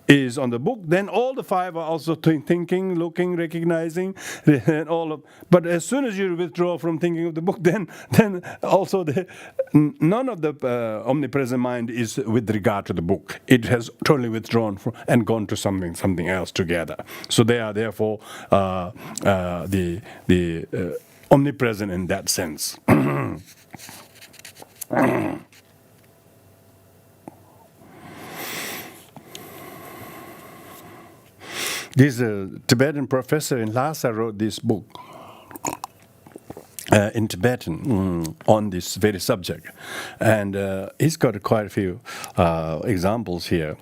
Speaker 1: is on the book, then all the five are also thinking, looking, recognizing, and all of. But as soon as you withdraw from thinking of the book, then also none of the omnipresent mind is with regard to the book. It has totally withdrawn and gone to something else together. So they are therefore the omnipresent in that sense. This Tibetan professor in Lhasa wrote this book in Tibetan on this very subject. And he's got quite a few examples here.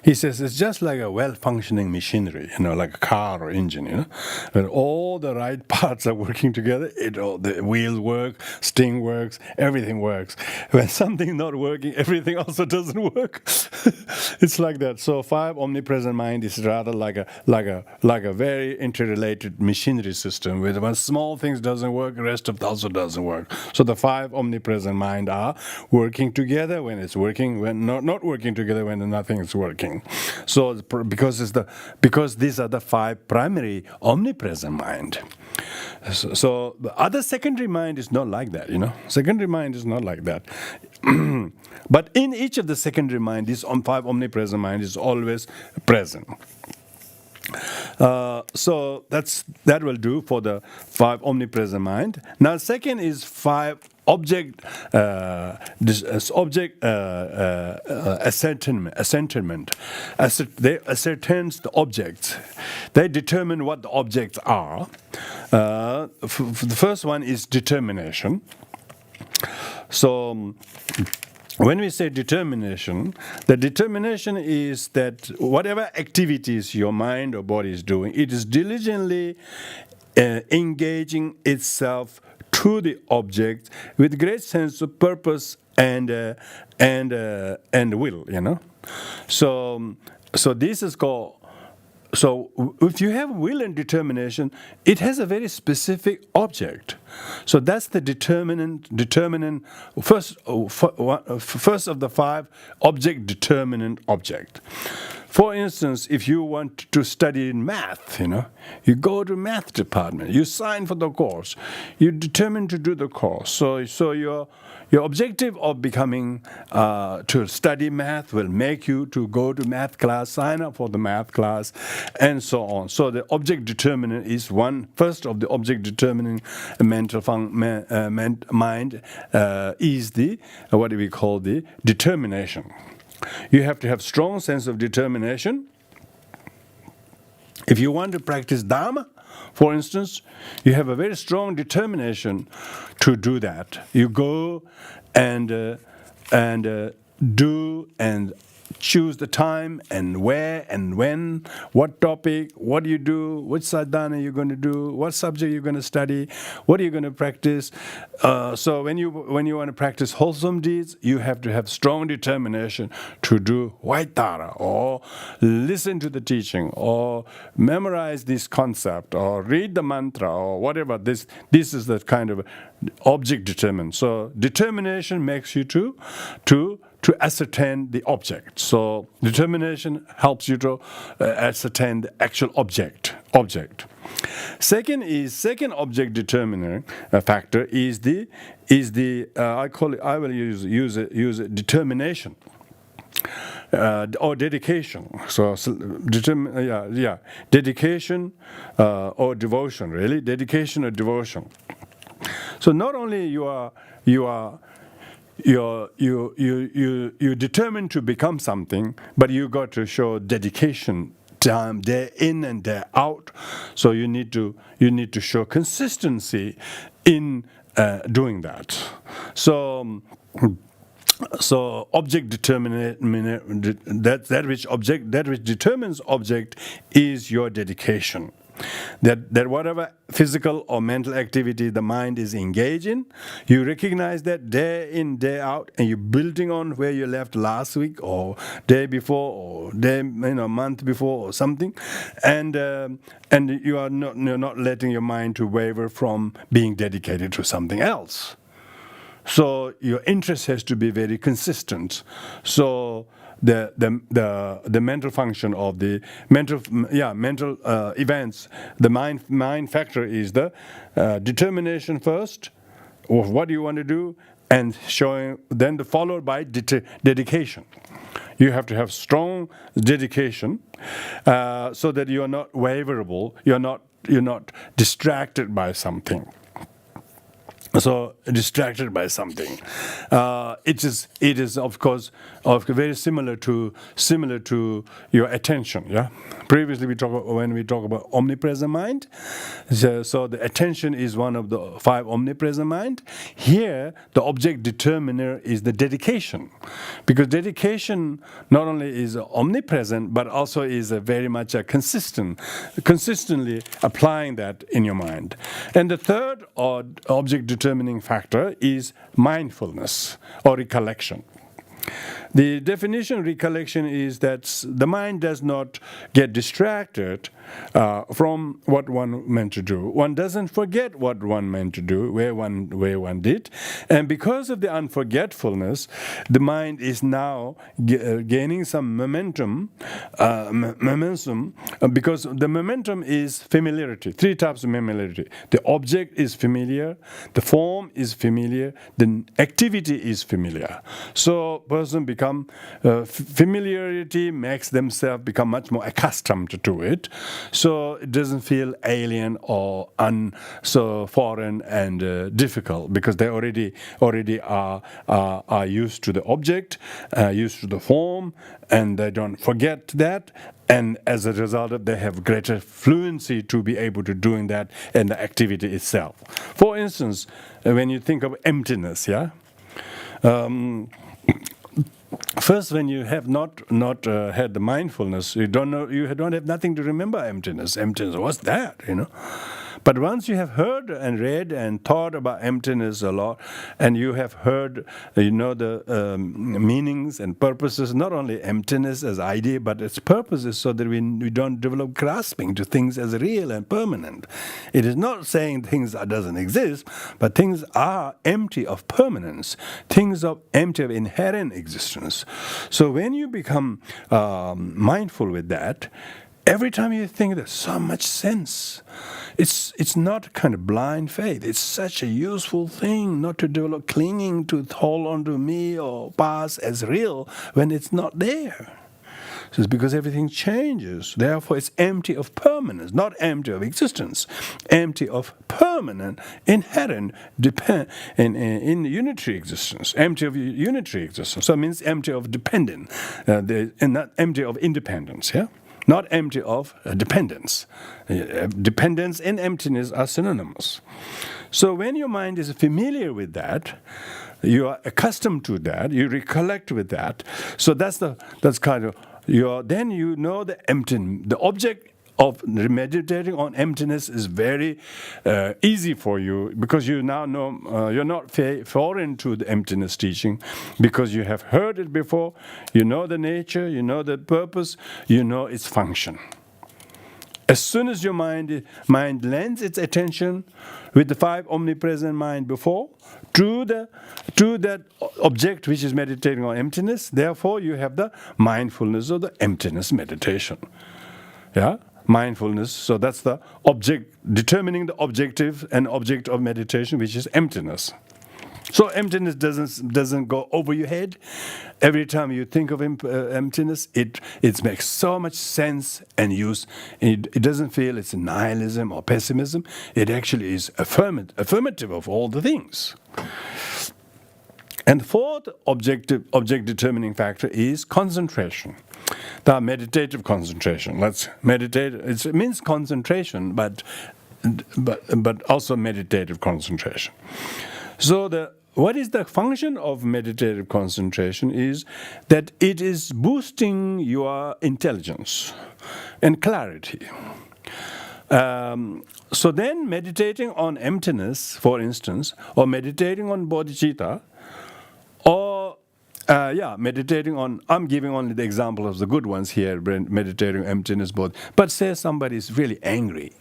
Speaker 1: He says it's just like a well-functioning machinery, like a car or engine, when all the right parts are working together, the wheels work, steering works, everything works. When something's not working, everything also doesn't work. It's like that. So 5 omnipresent mind is rather like a very interrelated machinery system, where when small things doesn't work, the rest of it also doesn't work. So the 5 omnipresent mind are working together when it's working, when not working together when nothing is working. So because these are the 5 primary omnipresent mind. So the other secondary mind is not like that, Secondary mind is not like that. But in each of the secondary mind, this 5 omnipresent mind is always present. So that will do for the 5 omnipresent mind. Now, second is 5 ascertainment. They ascertain the objects. They determine what the objects are. The first one is determination. So when we say determination, the determination is that whatever activities your mind or body is doing, it is diligently engaging itself to the object with great sense of purpose and will, So this is called. So if you have will and determination, it has a very specific object. So that's the determinant first of the 5 object determinant object. For instance, if you want to study math, you go to math department, you sign for the course, you determine to do the course. So your objective of becoming to study math will make you to go to math class, sign up for the math class, and so on. So the object determinant is first of the object determining mental mind is the what do we call the determination. You have to have strong sense of determination. If you want to practice Dharma, for instance, you have a very strong determination to do that. You go and do and choose the time and where and when, what topic, what do you do, which sadhana you're going to do, what subject you're going to study, what are you going to practice. So when you want to practice wholesome deeds, you have to have strong determination to do Vaitara, or listen to the teaching, or memorize this concept, or read the mantra, or whatever. This is the kind of object determined. So determination makes you to ascertain the object. So determination helps you to ascertain the actual object. Second object determining factor is the I will use it determination. Or dedication. So dedication or devotion. Really, dedication or devotion. So not only you determined to become something, but you got to show dedication, time day in and day out. So you need to show consistency in doing that. So object that which determines object is your dedication. That whatever physical or mental activity the mind is engaged in, you recognize that day in, day out, and you're building on where you left last week or day before or month before or something, and you're not letting your mind to waver from being dedicated to something else. So your interest has to be very consistent. So the mental function of the mental events, the mind factor is the determination first of what you want to do, and showing then followed by dedication. You have to have strong dedication so that you are not waverable. You're not distracted by something. So distracted by something. It is of course very similar to your attention. Yeah. Previously when we talk about omnipresent mind, so the attention is one of the 5 omnipresent mind. Here the object determiner is the dedication, because dedication not only is omnipresent but also is very much a consistently applying that in your mind. And the third object determining factor is mindfulness or recollection. The definition of recollection is that the mind does not get distracted from what one meant to do. One doesn't forget what one meant to do, where one did. And because of the unforgetfulness, the mind is now gaining some momentum, because the momentum is familiarity. 3 types of familiarity. The object is familiar, the form is familiar, the activity is familiar. So person become familiarity makes themselves become much more accustomed to it, so it doesn't feel alien or so foreign and difficult, because they already are used to the object, used to the form, and they don't forget that. And as a result of, they have greater fluency to be able to doing that in the activity itself. For instance, when you think of emptiness, yeah. First, when you have not had the mindfulness, you don't have nothing to remember emptiness. Emptiness, what's that? But once you have heard and read and thought about emptiness a lot, and you have heard, the meanings and purposes, not only emptiness as idea, but its purposes, so that we don't develop grasping to things as real and permanent. It is not saying things doesn't exist, but things are empty of permanence. Things are empty of inherent existence. So when you become mindful with that, every time you think there's so much sense. It's not kind of blind faith. It's such a useful thing not to develop clinging to hold on to me or past as real when it's not there. So it's because everything changes. Therefore, it's empty of permanence, not empty of existence. Empty of permanent, inherent, in unitary existence. Empty of unitary existence. So it means empty of dependent, and not empty of independence. Yeah. Not empty of dependence. Dependence and emptiness are synonymous. So when your mind is familiar with that, you are accustomed to that, you recollect with that. So that's kind of then you know the emptiness. The object of meditating on emptiness is very easy for you, because you now know you're not foreign to the emptiness teaching, because you have heard it before, you know the nature, you know the purpose, you know its function. As soon as your mind lends its attention with the 5 omnipresent mind before to that object which is meditating on emptiness, therefore you have the mindfulness of the emptiness meditation. Yeah? Mindfulness, so that's the object, determining the objective and object of meditation, which is emptiness. So emptiness doesn't go over your head. Every time you think of emptiness, it makes so much sense and use. It doesn't feel it's nihilism or pessimism. It actually is affirmative of all the things. And the fourth object determining factor is concentration. The meditative concentration. Let's meditate. It means concentration, but also meditative concentration. So what is the function of meditative concentration is that it is boosting your intelligence and clarity. So then meditating on emptiness, for instance, or meditating on bodhicitta, or meditating on, I'm giving only the example of the good ones here, meditating emptiness both. But say somebody is really angry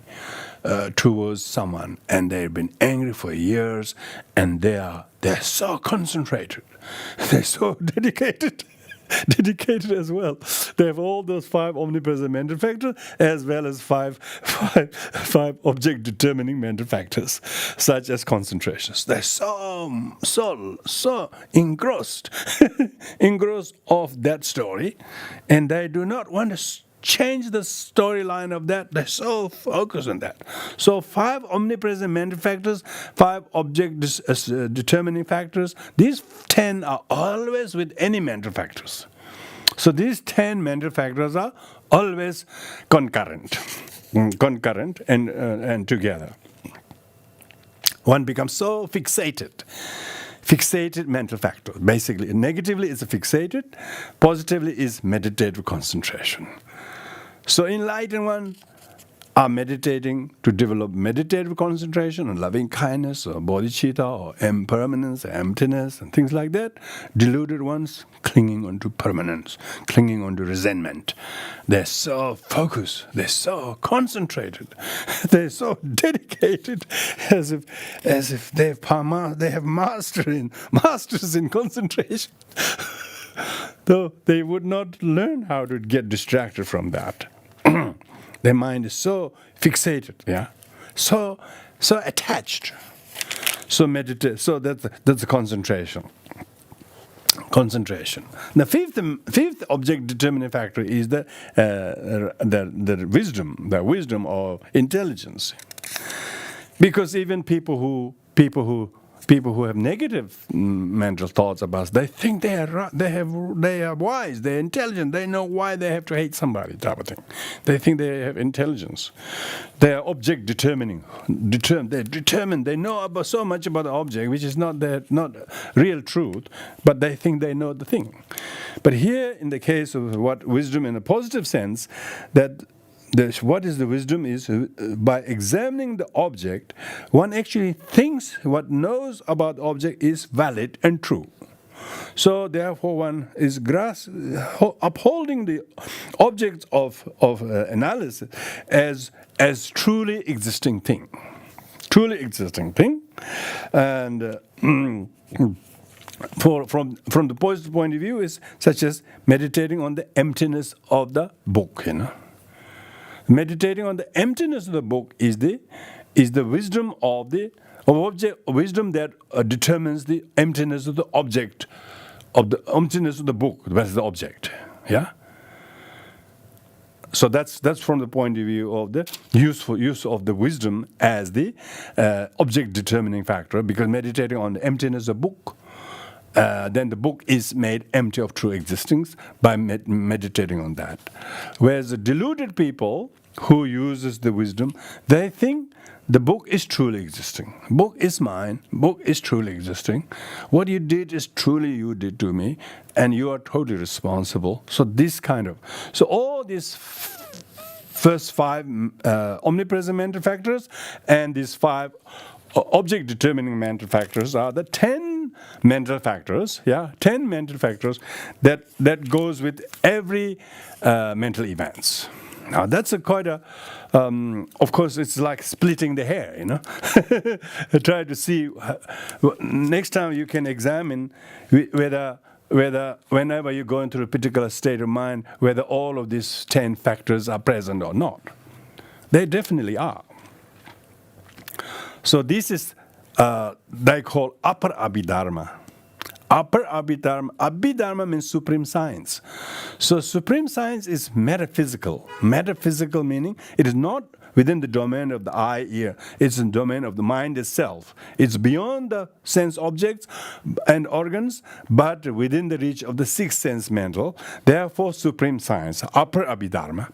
Speaker 1: towards someone, and they've been angry for years, and they're so concentrated, they're so dedicated as well. They have all those 5 omnipresent mental factors, as well as five object determining mental factors, such as concentrations. They're so engrossed of that story, and they do not want to change the storyline of that. They're so focused on that. So 5 omnipresent mental factors, 5 object determining factors. These 10 are always with any mental factors. So these 10 mental factors are always concurrent and together. One becomes so fixated mental factor. Basically, negatively is fixated, positively is meditative concentration. So enlightened one are meditating to develop meditative concentration on loving kindness or bodhicitta or impermanence, emptiness and things like that. Deluded ones clinging onto permanence, clinging onto resentment. They're so focused, they're so concentrated, they're so dedicated, as if they have masters in concentration. Though they would not learn how to get distracted from that. Their mind is so fixated, so attached. So meditate. So that's the concentration. The fifth object determining factor is the wisdom or intelligence. Because even people who have negative mental thoughts about us, they think they are wise, they're intelligent, they know why they have to hate somebody, type of thing. They think they have intelligence. They are object determining. They're determined. They know so much about the object, which is not real truth, but they think they know the thing. But here, in the case of what wisdom in a positive sense, what is the wisdom is by examining the object, one actually thinks what knows about the object is valid and true. So therefore one is upholding the objects of analysis as truly existing thing. And from the positive point of view is such as meditating on the emptiness of the book, Meditating on the emptiness of the book is the wisdom wisdom that determines the emptiness of the object, of the emptiness of the book. That's the object. So that's from the point of view of the useful use of the wisdom as the object determining factor. Because meditating on the emptiness of the book, then the book is made empty of true existence by meditating on that. Whereas the deluded people who uses the wisdom, they think the book is truly existing. Book is mine. Book is truly existing. What you did is truly you did to me, and you are totally responsible. So so all these first 5 omnipresent mental factors and these 5 object determining mental factors are the 10 mental factors, 10 mental factors that goes with every mental events. Now that's quite a, of course it's like splitting the hair, Try to see, next time you can examine whether whenever you're going through a particular state of mind, whether all of these 10 factors are present or not. They definitely are. So this is, they call upper Abhidharma. Upper Abhidharma. Abhidharma means supreme science. So supreme science is metaphysical. Metaphysical meaning it is not within the domain of the eye, ear. It's in the domain of the mind itself. It's beyond the sense objects and organs, but within the reach of the 6th sense mental. Therefore, supreme science, upper Abhidharma.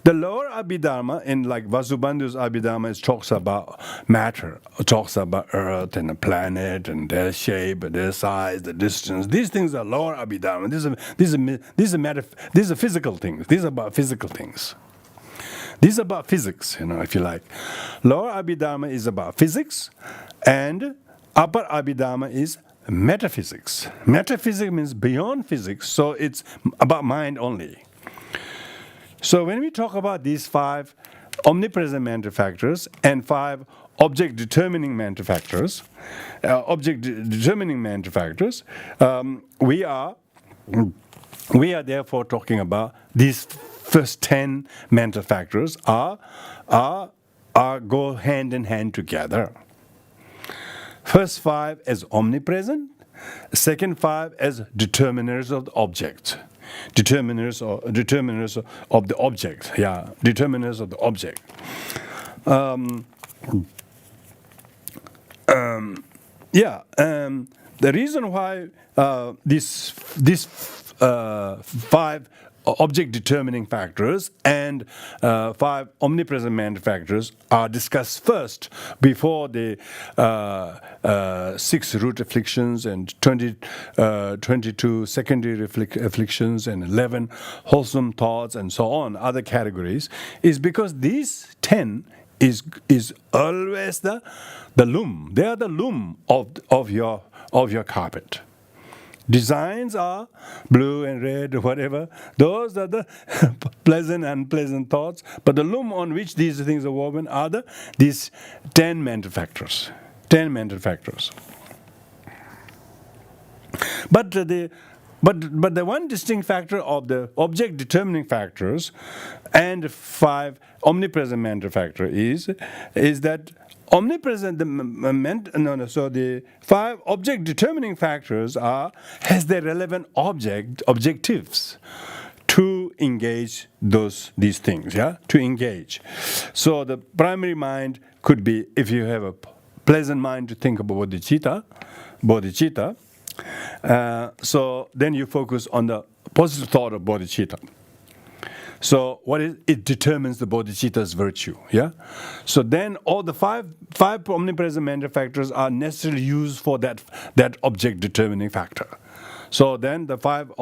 Speaker 1: The lower Abhidharma, in like Vasubandu's Abhidharma, it talks about matter, it talks about earth and the planet and their shape, their size, the distance. These things are lower Abhidharma. These are physical things. These are about physical things. These are about physics, if you like. Lower Abhidharma is about physics, and upper Abhidharma is metaphysics. Metaphysics means beyond physics, so it's about mind only. So when we talk about these 5 omnipresent mental factors and 5 object determining mental factors, we are therefore talking about these first 10 mental factors go hand in hand together. First 5 as omnipresent, second 5 as determiners of the object. determiners of the object. Yeah, determiners of the object. The reason why these 5 object determining factors and 5 omnipresent mental factors are discussed first before the 6 root afflictions and 22 secondary afflictions and 11 wholesome thoughts and so on, other categories, is because these 10 is always the loom. They are the loom of your carpet. Designs are blue and red, whatever. Those are the pleasant and unpleasant thoughts. But the loom on which these things are woven are these 10 mental factors. 10 mental factors. But the one distinct factor of the object determining factors and 5 omnipresent mental factor is that omnipresent, so the 5 object determining factors has their relevant objectives to engage these things, to engage. So the primary mind could be, if you have a pleasant mind to think about bodhicitta, so then you focus on the positive thought of bodhicitta. So it determines the bodhicitta's virtue, So then all the five omnipresent mental factors are necessarily used for that object determining factor. So then the 5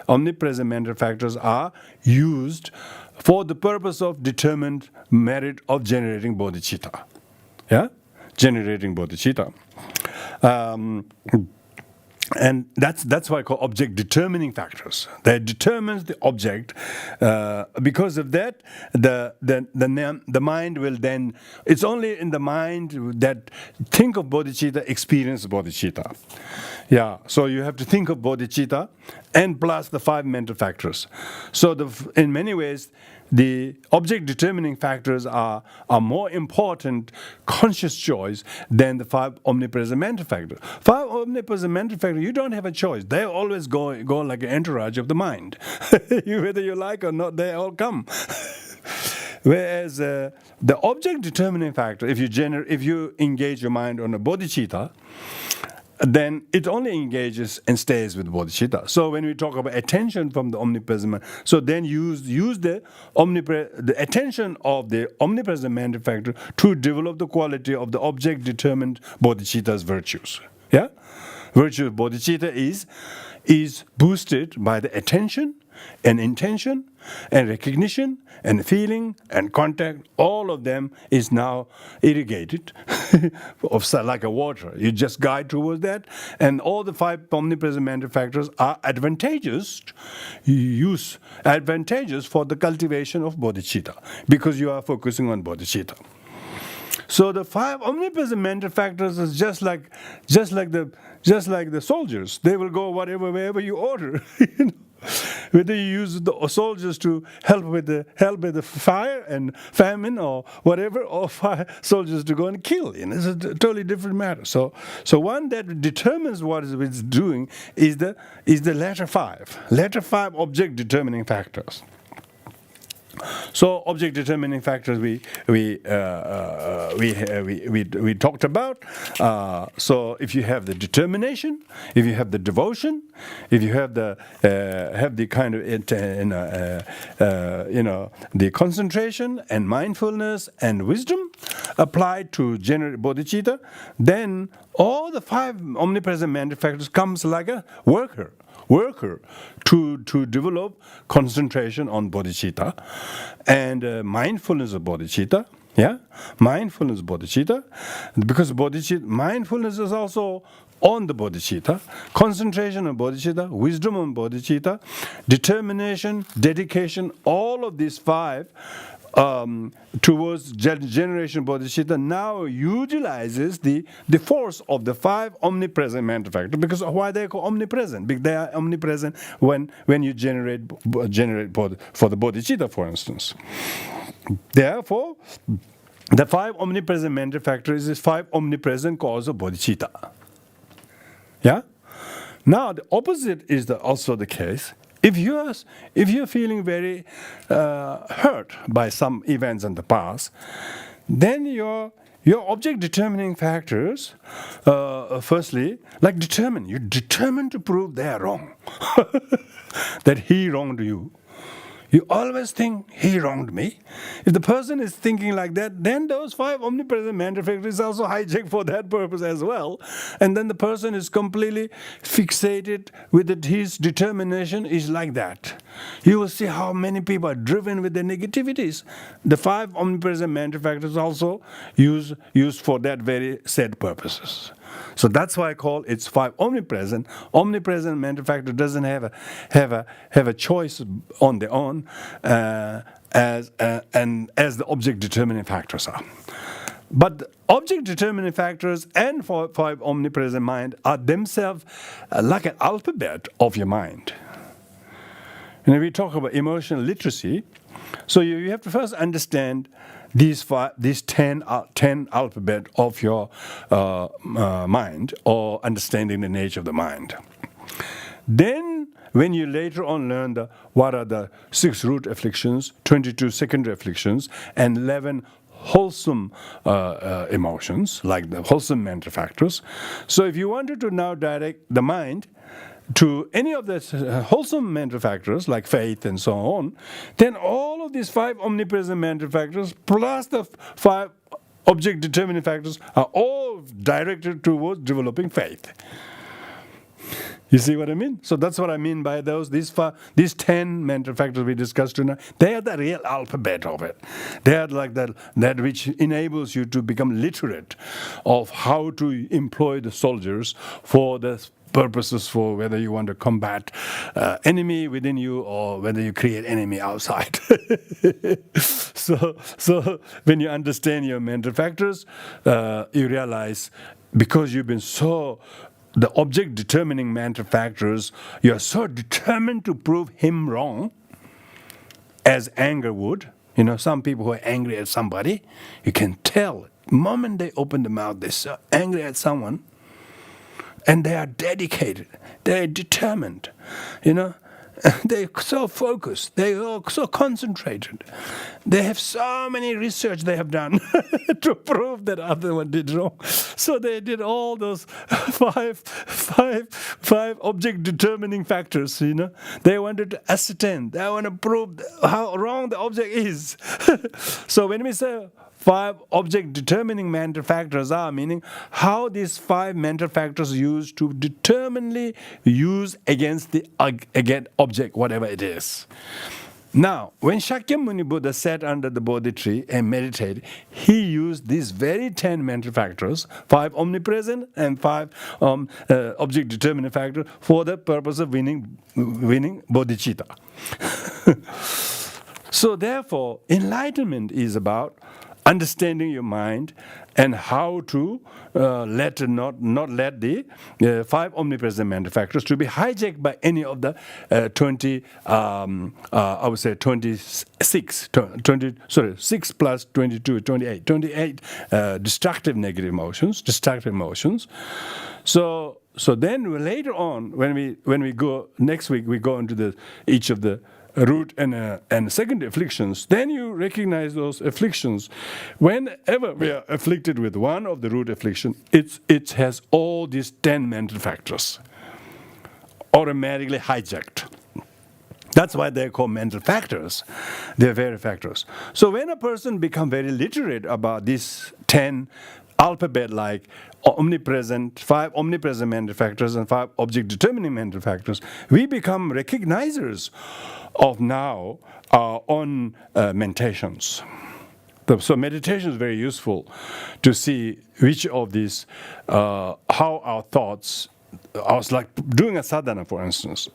Speaker 1: omnipresent mental factors are used for the purpose of determined merit of generating bodhicitta, generating bodhicitta. And that's why I call object determining factors. That determines the object. Because of that, the mind will then. It's only in the mind that think of bodhicitta, experience bodhicitta. So you have to think of bodhicitta, and plus the 5 mental factors. So in many ways, the object determining factors are more important conscious choice than the 5 omnipresent mental factors. 5 omnipresent mental factors, you don't have a choice. They always go like an entourage of the mind. Whether you like or not, they all come. Whereas the object determining factor, if you engage your mind on a bodhicitta, then it only engages and stays with bodhicitta. So when we talk about attention from the omnipresent mind, so then use the attention of the omnipresent mental factor to develop the quality of the object determined bodhicitta's virtues. Virtue of bodhicitta is boosted by the attention and intention and recognition and feeling and contact. All of them is now irrigated like a water. You just guide towards that, and all the 5 omnipresent mental factors are advantageous for the cultivation of bodhicitta, because you are focusing on bodhicitta. So the 5 omnipresent mental factors is just like the soldiers. They will go wherever you order. Whether you use the soldiers to help with the fire and famine or whatever, or soldiers to go and kill. It's a totally different matter. So one that determines what it's doing is the latter 5 object determining factors. So object determining factors we talked about. So if you have the determination, if you have the devotion, if you have the kind of the concentration and mindfulness and wisdom applied to generate bodhicitta, then all the 5 omnipresent mental factors comes like a worker to develop concentration on bodhicitta and mindfulness of bodhicitta. Mindfulness of bodhicitta, because mindfulness is also on the bodhicitta, concentration on bodhicitta, wisdom on bodhicitta, determination, dedication, all of these 5 towards generation bodhicitta now utilizes the force of the 5 omnipresent mental factors. Because why they are called omnipresent? Because they are omnipresent when you generate for the bodhicitta, for instance. Therefore, the 5 omnipresent mental factors is 5 omnipresent cause of bodhicitta. Now the opposite is also the case. if you're feeling very hurt by some events in the past, then your object determining factors, firstly, like you're determined to prove they are wrong, that he wronged you. You always think he wronged me. If the person is thinking like that, then those 5 omnipresent mental factors also hijacked for that purpose as well. And then the person is completely fixated with it. His determination is like that. You will see how many people are driven with their negativities. The 5 omnipresent mental factors also used for that very said purposes. So that's why I call it's 5 omnipresent. Omnipresent mental factor doesn't have a choice on their own as the object determining factors are. But the object determining factors and 5 omnipresent mind are themselves like an alphabet of your mind. And we talk about emotional literacy, so you have to first understand these 10 alphabet of your mind, or understanding the nature of the mind. Then, when you later on learn what are the 6 root afflictions, 22 secondary afflictions, and 11 wholesome emotions, like the wholesome mental factors. So if you wanted to now direct the mind to any of the wholesome mental factors, like faith and so on, then all of these 5 omnipresent mental factors, plus the 5 object determining factors, are all directed towards developing faith. You see what I mean? So that's what I mean by these 10 mental factors we discussed tonight. They are the real alphabet of it. They are like that which enables you to become literate of how to employ the soldiers for the purposes, for whether you want to combat enemy within you or whether you create enemy outside. So when you understand your mental factors, you realize, because you've been the object determining mental factors, you are so determined to prove him wrong, as anger would. You know, some people who are angry at somebody, you can tell the moment they open the mouth, they're so angry at someone. And they are dedicated, they are determined, they're so focused, they are so concentrated. They have so many research they have done to prove that other one did wrong. So they did all those five object determining factors, They wanted to ascertain, they want to prove how wrong the object is. So when we say 5 object determining mental factors are, meaning how these 5 mental factors used to determinedly use against the object, whatever it is. Now, when Shakyamuni Buddha sat under the Bodhi tree and meditated, he used these very 10 mental factors, 5 omnipresent and 5 object determining factors, for the purpose of winning bodhicitta. So therefore, enlightenment is about understanding your mind and how to not let the 5 omnipresent mental factors to be hijacked by any of the 6 plus 22, 28 destructive negative emotions. So then later on, when we go next week, we go into each of the root and secondary afflictions. Then you recognize those afflictions. Whenever we are afflicted with one of the root affliction, it has all these 10 mental factors automatically hijacked. That's why they're called mental factors. They're very factors. So when a person becomes very literate about these 10 alphabet, like 5 omnipresent mental factors and 5 object determining mental factors, we become recognizers of now our own meditations. So meditation is very useful to see which of these, how our thoughts, I was like doing a sadhana, for instance,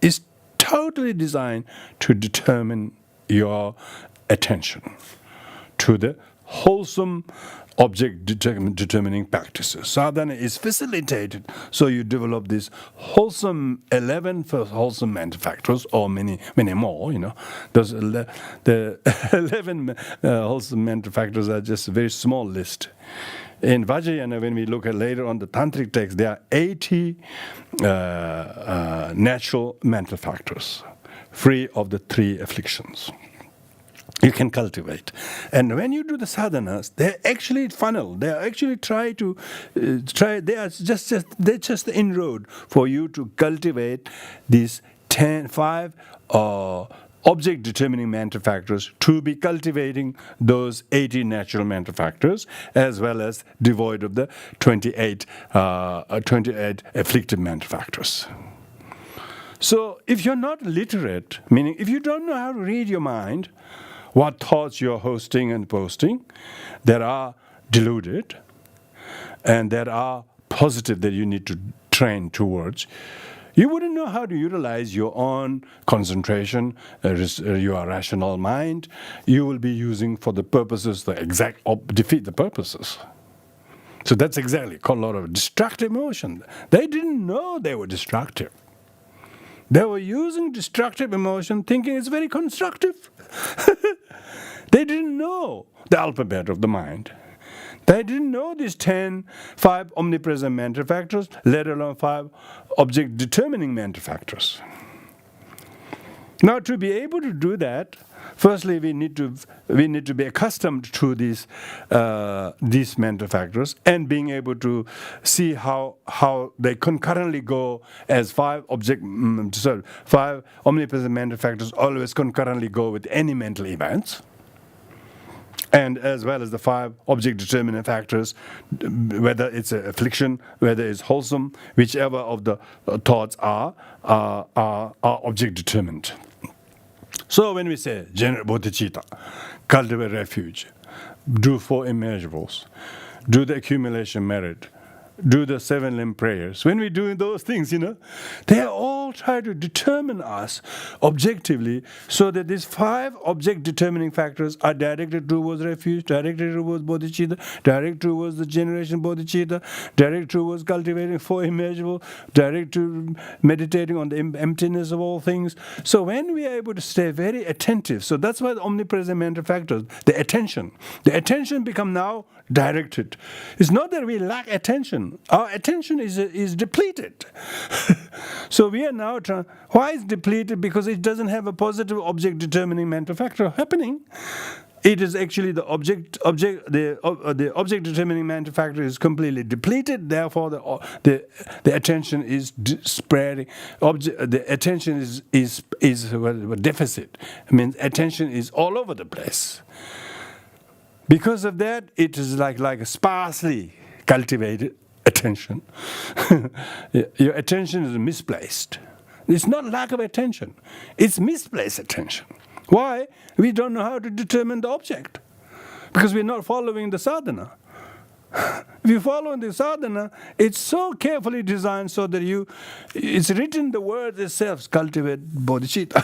Speaker 1: is totally designed to determine your attention to the wholesome object determining practices. Sadhana is facilitated, so you develop these 11 wholesome mental factors, or many more. Those the 11 wholesome mental factors are just a very small list. in Vajrayana, when we look at later on the tantric text, there are 80 natural mental factors, free of the 3 afflictions. You can cultivate. And when you do the sadhanas, they actually funnel. They actually they are just the inroad for you to cultivate these 5 object determining mental factors, to be cultivating those 80 natural mental factors, as well as devoid of the 28 afflictive mental factors. So if you're not literate, meaning if you don't know how to read your mind, what thoughts you're hosting and posting, that are deluded and that are positive that you need to train towards, you wouldn't know how to utilize your own concentration, your rational mind. You will be using for the purposes, defeat the purposes. So that's exactly called a lot of destructive emotion. They didn't know they were destructive. They were using destructive emotion thinking it's very constructive. They didn't know the alphabet of the mind. They didn't know these 5 omnipresent mental factors, let alone 5 object determining mental factors. Now, to be able to do that, firstly, we need to be accustomed to these mental factors and being able to see how they concurrently go as 5 omnipresent mental factors always concurrently go with any mental events. And as well as the 5 object determining factors, whether it's an affliction, whether it's wholesome, whichever of the thoughts are object determined. So when we say generate bodhicitta, cultivate refuge, do 4 immeasurables, do the accumulation merit, do the 7 limb prayers, when we do those things, they all try to determine us objectively so that these 5 object determining factors are directed towards refuge, directed towards bodhicitta, directed towards the generation bodhicitta, directed towards cultivating 4 immeasurable, directed to meditating on the emptiness of all things. So when we are able to stay very attentive, so that's why the omnipresent mental factors, the attention become now directed. It's not that we lack attention. Our attention is depleted. So we are now why is depleted? Because it doesn't have a positive object determining mental factor happening. It is actually the object determining mental factor is completely depleted. Therefore, the attention is spreading. The attention is a deficit. I mean, attention is all over the place. Because of that, it is like a sparsely cultivated attention. Your attention is misplaced. It's not lack of attention. It's misplaced attention. Why? We don't know how to determine the object. Because we're not following the sadhana. If you follow the sadhana, it's so carefully designed so that it's written the word itself, cultivate bodhicitta.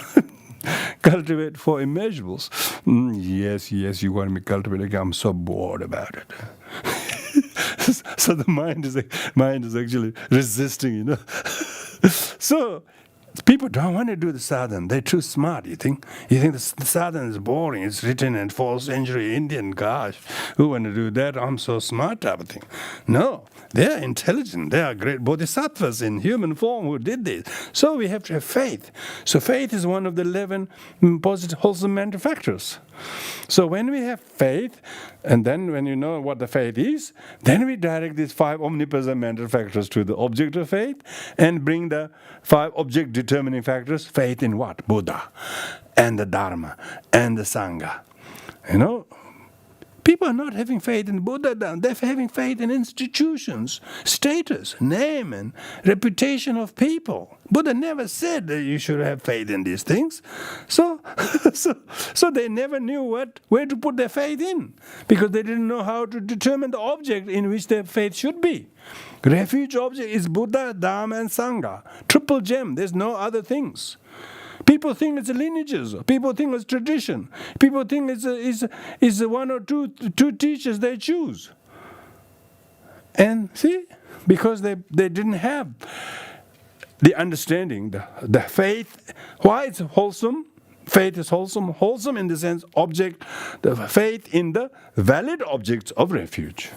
Speaker 1: Cultivate 4 immeasurables. Yes, you want me to cultivate. I'm so bored about it. So the mind is actually resisting, So people don't want to do the sadhana. They're too smart, you think? You think the sadhana is boring. It's written in 4th century Indian. Gosh, who want to do that? I'm so smart type of thing. No, they're intelligent. They are great bodhisattvas in human form who did this. So we have to have faith. So faith is one of the 11 positive, wholesome mental factors. So when we have faith, and then when you know what the faith is, then we direct these 5 omnipresent mental factors to the object of faith and bring the 5 object determining factors, faith in what? Buddha and the Dharma and the Sangha. People are not having faith in Buddha, they're having faith in institutions, status, name, and reputation of people. Buddha never said that you should have faith in these things. So they never knew where to put their faith in, because they didn't know how to determine the object in which their faith should be. Refuge object is Buddha, Dharma, and Sangha. Triple gem, there's no other things. People think it's lineages. People think it's tradition. People think it's 1 or 2 teachers they choose. And see, because they didn't have the understanding, the faith. Why it's wholesome? Faith is wholesome. Wholesome in the sense object, the faith in the valid objects of refuge.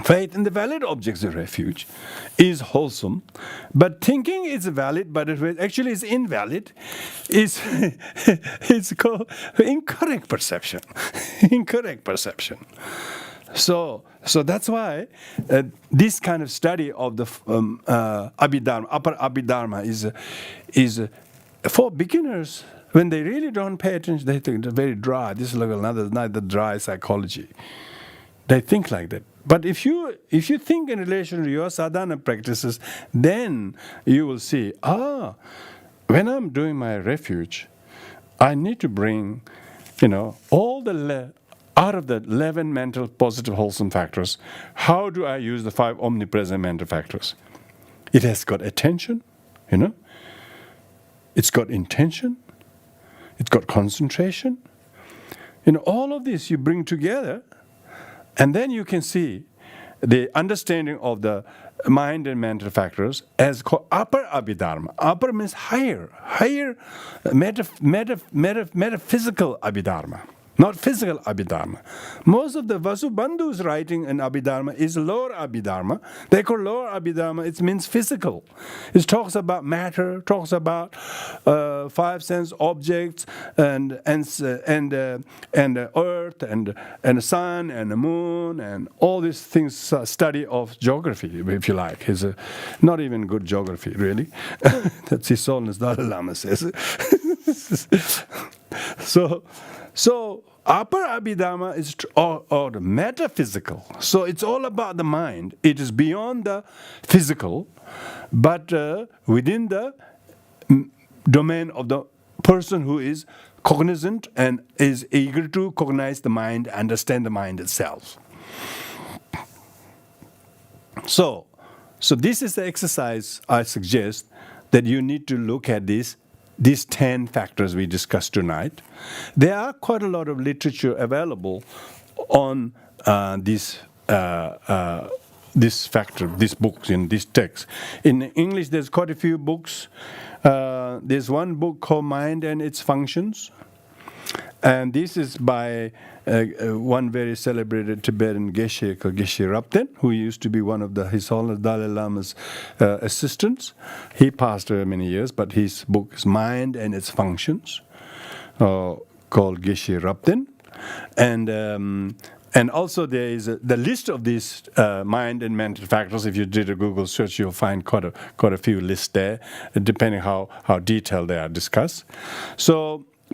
Speaker 1: Faith in the valid objects of refuge is wholesome, but thinking it's valid, but it actually is invalid, is it's called incorrect perception. Incorrect perception. So that's why this kind of study of the Abhidharma, upper Abhidharma, is for beginners. When they really don't pay attention, they think it's very dry. This is like another dry psychology. They think like that. But if you think in relation to your sadhana practices, then you will see, when I'm doing my refuge, I need to bring, all the out of the 11 mental positive wholesome factors, how do I use the 5 omnipresent mental factors? It has got attention, it's got intention, it's got concentration. All of this you bring together, and then you can see the understanding of the mind and mental factors as called upper Abhidharma. Upper means higher metaphysical Abhidharma, not physical Abhidharma. Most of the Vasubandhu's writing in Abhidharma is lower Abhidharma. They call lower Abhidharma, it means physical. It talks about matter, talks about 5 sense objects and earth and the sun and the moon and all these things. Study of geography, if you like, is not even good geography, really. That's His Holiness Dalai Lama says. So upper Abhidharma is or the metaphysical. So it's all about the mind. It is beyond the physical, but within the domain of the person who is cognizant and is eager to cognize the mind, understand the mind itself. So this is the exercise I suggest that you need to look at these 10 factors we discussed tonight. There are quite a lot of literature available on this factor, these books, in this text. In English, there's quite a few books. There's one book called Mind and Its Functions. And this is by one very celebrated Tibetan Geshe called Geshe Rabten, who used to be one of His Holiness Dalai Lama's assistants. He passed away many years, but his book is Mind and Its Functions, called Geshe Rabten. And also there is the list of these mind and mental factors. If you did a Google search, you'll find quite a few lists there, depending how detailed they are discussed.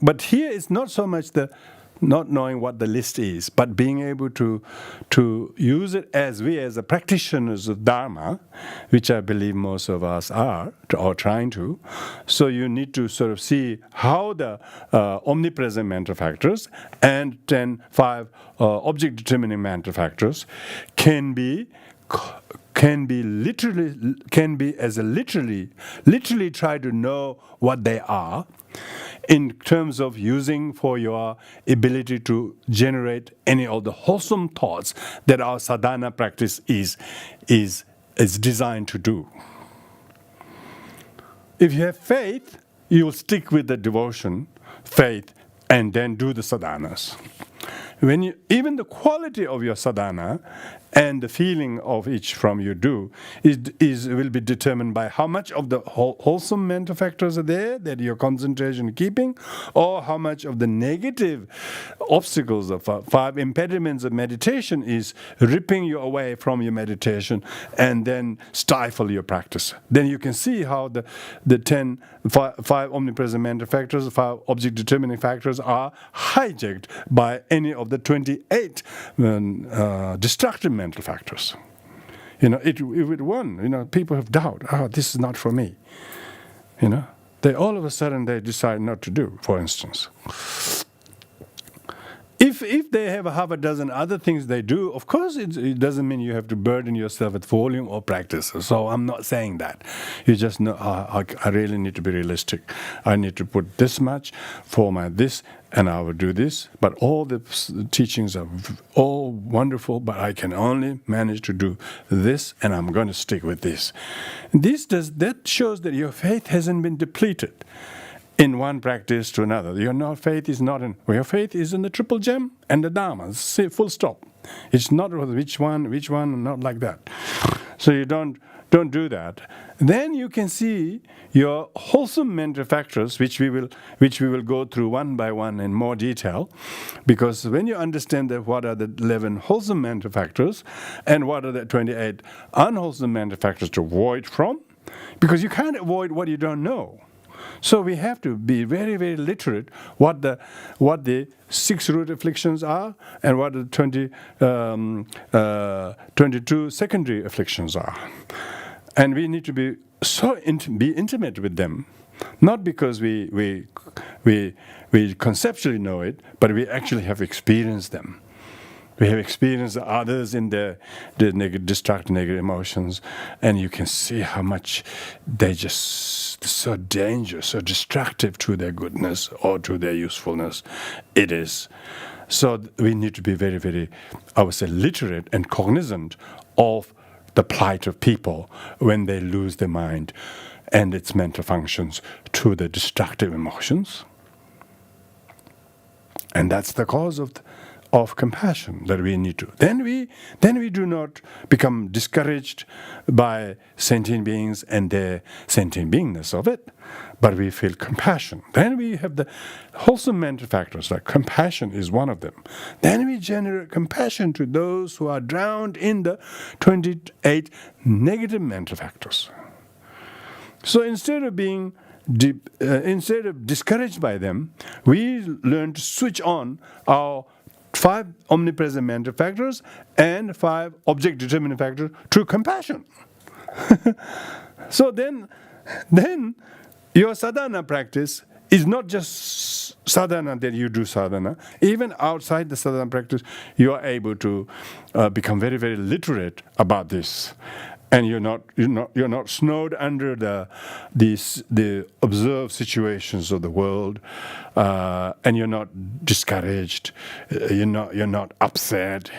Speaker 1: But here it's not so much the not knowing what the list is, but being able to use it as a practitioners of Dharma, which I believe most of us are, or trying to. So you need to sort of see how the omnipresent mental factors and 5 object determining mental factors can be literally try to know what they are, in terms of using for your ability to generate any of the wholesome thoughts that our sadhana practice is designed to do. If you have faith, you will stick with the devotion, faith, and then do the sadhanas. Even the quality of your sadhana and the feeling of each from you do will be determined by how much of the wholesome mental factors are there that your concentration keeping, or how much of the negative obstacles of 5 impediments of meditation is ripping you away from your meditation and then stifle your practice. Then you can see how the 5 omnipresent mental factors, 5 object determining factors are hijacked by any of the 28 destructive mental factors. If it won, people have doubt. This is not for me. They all of a sudden they decide not to do, for instance. If they have a half a dozen other things they do, of course it doesn't mean you have to burden yourself with volume or practice. So I'm not saying that. You just know, I really need to be realistic. I need to put this much for my this, and I will do this. But all the teachings are all wonderful, but I can only manage to do this, and I'm going to stick with this. That shows that your faith hasn't been depleted in one practice to another. Your faith is not in. Your faith is in the triple gem and the Dharma. Full stop. It's not which one, not like that. So you don't do that. Then you can see your wholesome mental factors, which we will go through one by one in more detail, because when you understand that what are the 11 wholesome mental factors and what are the 28 unwholesome mental factors to avoid from, because you can't avoid what you don't know. So we have to be very, very literate what the 6 root afflictions are and what the 22 secondary afflictions are. And we need to be be intimate with them, not because we conceptually know it, but we actually have experienced them. We have experienced others in the destructive negative emotions, and you can see how much they just so dangerous, so destructive to their goodness or to their usefulness. It is. So we need to be very, very, I would say, literate and cognizant of the plight of people when they lose their mind and its mental functions to the destructive emotions. And that's the cause of compassion that we need to. Then we do not become discouraged by sentient beings and their sentient beingness of it, but we feel compassion. Then we have the wholesome mental factors, like compassion is one of them. Then we generate compassion to those who are drowned in the 28 negative mental factors. So instead of being discouraged by them, we learn to switch on our 5 omnipresent mental factors and 5 object determining factors to compassion. So then your sadhana practice is not just sadhana that you do sadhana. Even outside the sadhana practice, you are able to become very, very literate about this. And you're not snowed under the observed situations of the world, and you're not discouraged. You're not upset,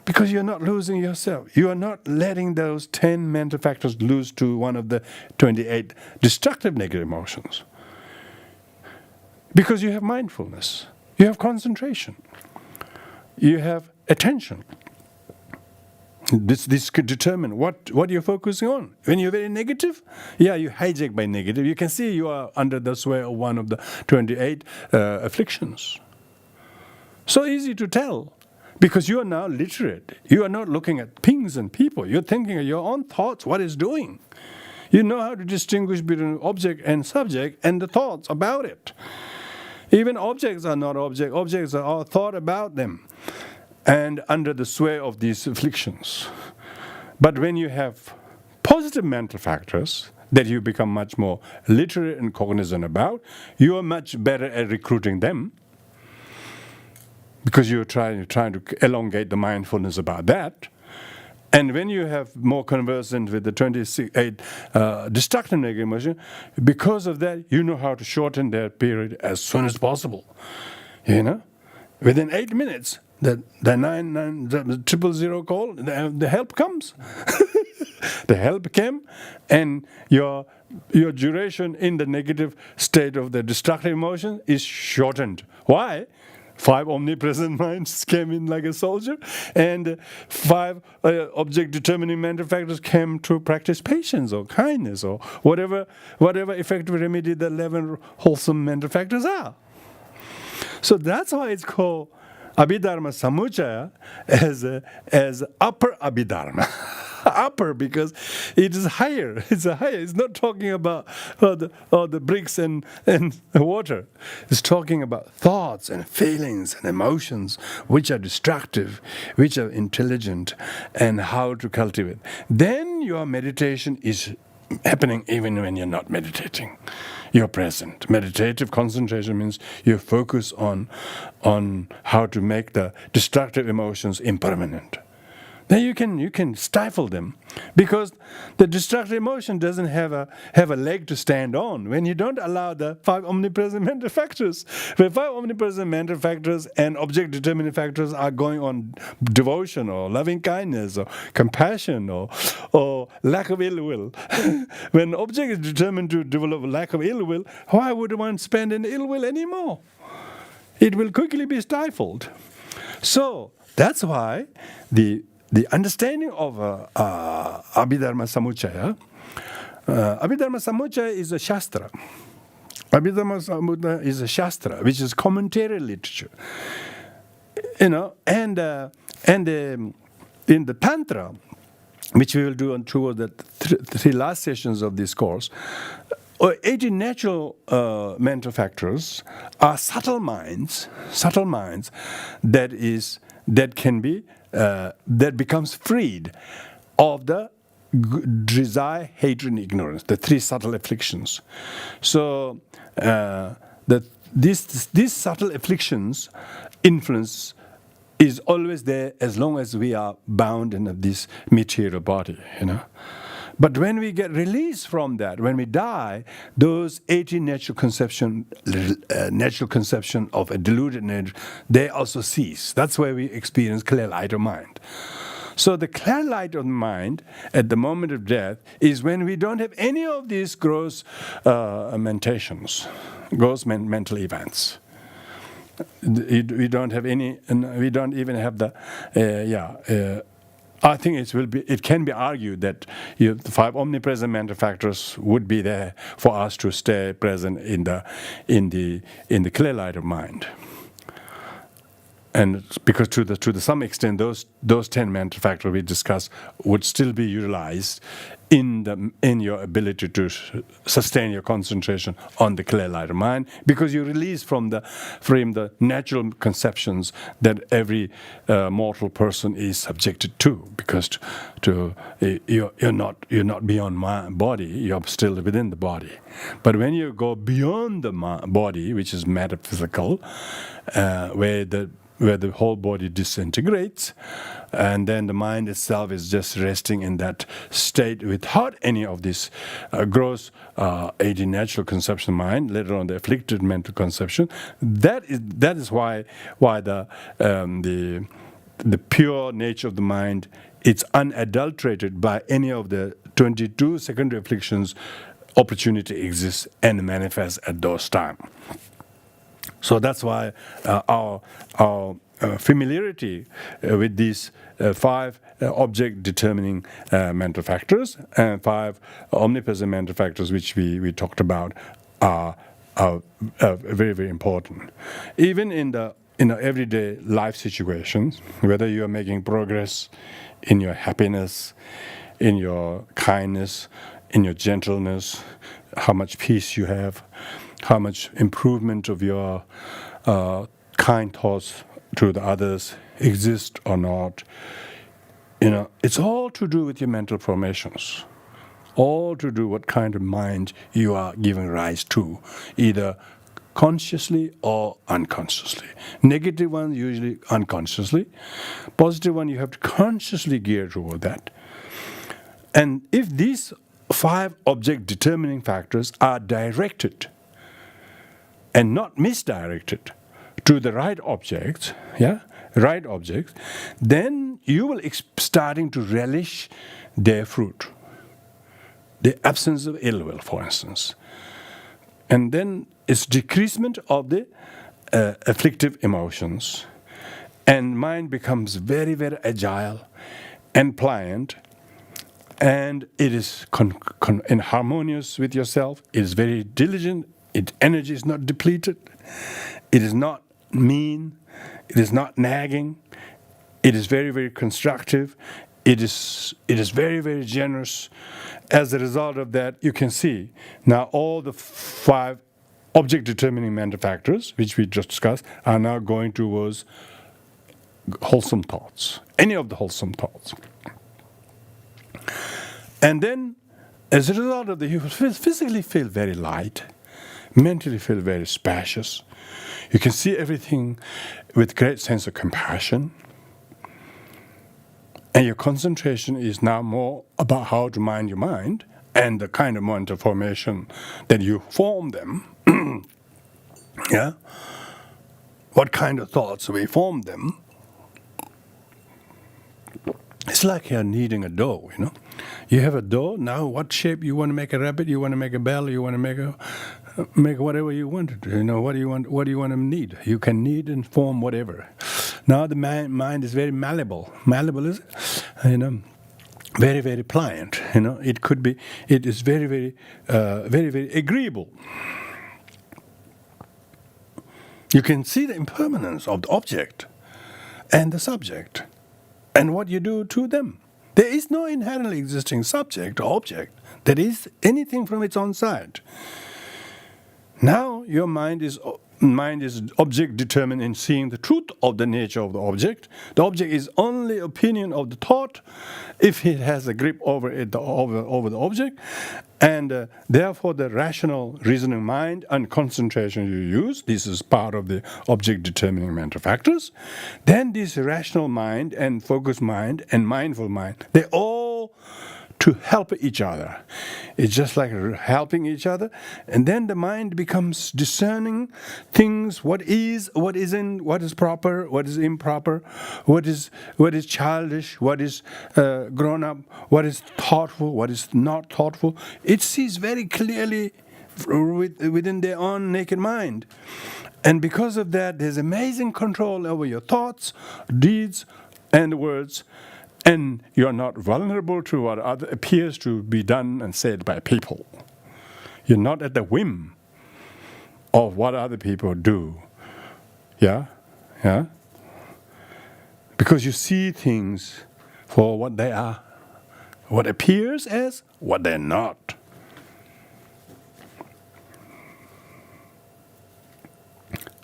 Speaker 1: because you're not losing yourself. You are not letting those 10 mental factors lose to one of the 28 destructive negative emotions. Because you have mindfulness, you have concentration, you have attention. This could determine what you're focusing on. When you're very negative, you're hijacked by negative. You can see you are under the sway of one of the 28 afflictions. So easy to tell, because you are now literate. You are not looking at things and people. You're thinking of your own thoughts, what it's doing. You know how to distinguish between object and subject and the thoughts about it. Even objects are not objects. Objects are thought about them, and under the sway of these afflictions. But when you have positive mental factors that you become much more literate and cognizant about, you are much better at recruiting them, because you're trying to elongate the mindfulness about that. And when you have more conversant with the 28 destructive negative emotion, because of that, you know how to shorten that period as soon as possible. Within 8 minutes, the 000 call, the help comes. The help came, and your duration in the negative state of the destructive emotion is shortened. Why? 5 omnipresent minds came in like a soldier, and 5 object determining mental factors came to practice patience or kindness or whatever effective remedy the 11 wholesome mental factors are. So that's why it's called Abhidharma Samuchaya as upper Abhidharma. Upper, because it is higher. It's not talking about the bricks and water. It's talking about thoughts and feelings and emotions which are destructive, which are intelligent, and how to cultivate. Then your meditation is happening even when you're not meditating. You're present. Meditative concentration means you focus on how to make the destructive emotions impermanent. Then you can stifle them, because the destructive emotion doesn't have a leg to stand on when you don't allow the 5 omnipresent mental factors. When 5 omnipresent mental factors and object determining factors are going on devotion or loving kindness or compassion or lack of ill will. When object is determined to develop a lack of ill will, why would one spend an ill will anymore? It will quickly be stifled. So that's why the understanding of Abhidharma Samuccaya, Abhidharma Samuccaya is a Shastra. Abhidharma Samuccaya is a Shastra, which is commentary literature. And in the Tantra, which we will do through the three last sessions of this course, 18 natural mental factors are subtle minds that becomes freed of the desire, hatred, and ignorance, the three subtle afflictions. So these subtle afflictions influence is always there as long as we are bound in this material body, But when we get released from that, when we die, those 18 natural conception of a deluded nature, they also cease. That's where we experience clear light of mind. So the clear light of mind at the moment of death is when we don't have any of these gross mental events. We don't have any, and we don't even have the, I think it can be argued that the five omnipresent mental factors would be there for us to stay present in the clear light of mind. And because to some extent those 10 mental factors we discussed would still be utilized in your ability to sustain your concentration on the clear light of mind, because you release from the natural conceptions that every mortal person is subjected to, because you're not beyond my body, you're still within the body. But when you go beyond the body, which is metaphysical, where the whole body disintegrates, and then the mind itself is just resting in that state without any of this gross 18 natural conception mind, later on the afflicted mental conception. That is why the pure nature of the mind, it's unadulterated by any of the 22 secondary afflictions. Opportunity exists and manifests at those times. So that's why our familiarity with these five object-determining mental factors and five omnipresent mental factors, which we talked about, are very, very important. Even in the everyday life situations, whether you are making progress in your happiness, in your kindness, in your gentleness, how much peace you have, how much improvement of your kind thoughts to the others exist or not. It's all to do with your mental formations. All to do what kind of mind you are giving rise to, either consciously or unconsciously. Negative ones usually unconsciously. Positive one you have to consciously gear toward that. And if these five object determining factors are directed and not misdirected to the right objects, then you will starting to relish their fruit. The absence of ill will, for instance. And then it's decreasement of the afflictive emotions. And mind becomes very, very agile and pliant. And it is and harmonious with yourself. It is very diligent. Its energy is not depleted. It is not mean. It is not nagging. It is very, very constructive. It is very, very generous. As a result of that, you can see now all the five object-determining mental factors, which we just discussed, are now going towards wholesome thoughts. Any of the wholesome thoughts. And then, as a result of that, you physically feel very light, mentally feel very spacious. You can see everything with great sense of compassion. And your concentration is now more about how to mind your mind and the kind of mental formation that you form them. Yeah? What kind of thoughts we form them. It's like you're kneading a dough, You have a dough, now what shape you want to make a rabbit, you want to make a bell, you want to make whatever you want to do. What do you want to knead? You can knead and form whatever. Now the mind is very malleable. Malleable is, very, very pliant. It is very, very, very, very agreeable. You can see the impermanence of the object and the subject and what you do to them. There is no inherently existing subject or object that is anything from its own side. Now your mind is object determined in seeing the truth of the nature of the object. The object is only opinion of the thought if it has a grip over it, over the object, and therefore the rational reasoning mind and concentration you use, this is part of the object determining mental factors. Then this rational mind and focused mind and mindful mind, they all to help each other. It's just like helping each other, and then the mind becomes discerning things: what is, what isn't, what is proper, what is improper, what is childish, what is grown up, what is thoughtful, what is not thoughtful. It sees very clearly within their own naked mind, and because of that, there's amazing control over your thoughts, deeds, and words. And you are not vulnerable to what appears to be done and said by people. You're not at the whim of what other people do. Yeah? Because you see things for what they are, what appears as what they're not.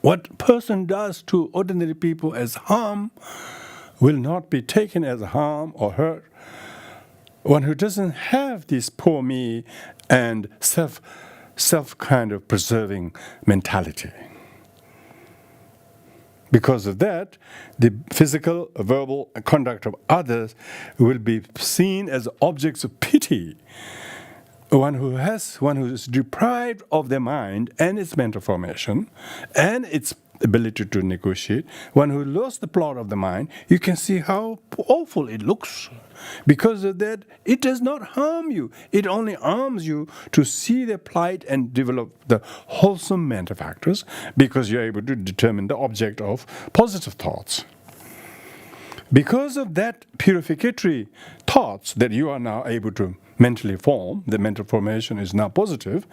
Speaker 1: What a person does to ordinary people as harm will not be taken as harm or hurt. One who doesn't have this poor me and self kind of preserving mentality. Because of that, the physical, verbal conduct of others will be seen as objects of pity. One who is deprived of their mind and its mental formation and its ability to negotiate, one who lost the plot of the mind, you can see how awful it looks. Because of that, it does not harm you. It only arms you to see their plight and develop the wholesome mental factors, because you're able to determine the object of positive thoughts. Because of that purificatory thoughts that you are now able to mentally form, the mental formation is now positive,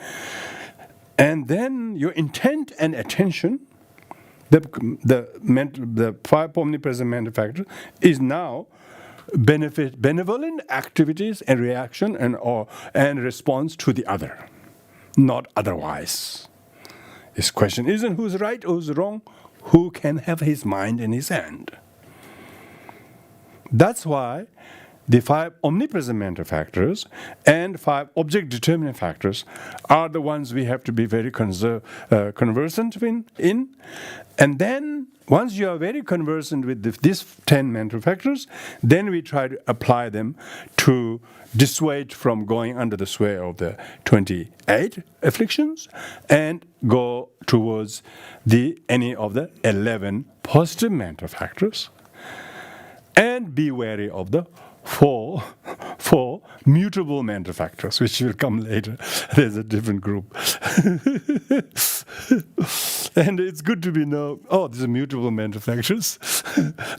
Speaker 1: and then your intent and attention, the five omnipresent mental factors, is now benevolent activities and reaction and response to the other, not otherwise. This question isn't who's right or who's wrong, who can have his mind in his hand. That's why the five omnipresent mental factors and five object determining factors are the ones we have to be very conversant in. And then, once you are very conversant with these 10 mental factors, then we try to apply them to dissuade from going under the sway of the 28 afflictions and go towards any of the 11 positive mental factors. And be wary of the four mutable mental factors, which will come later. There's a different group. And it's good to these are mutable mental factors.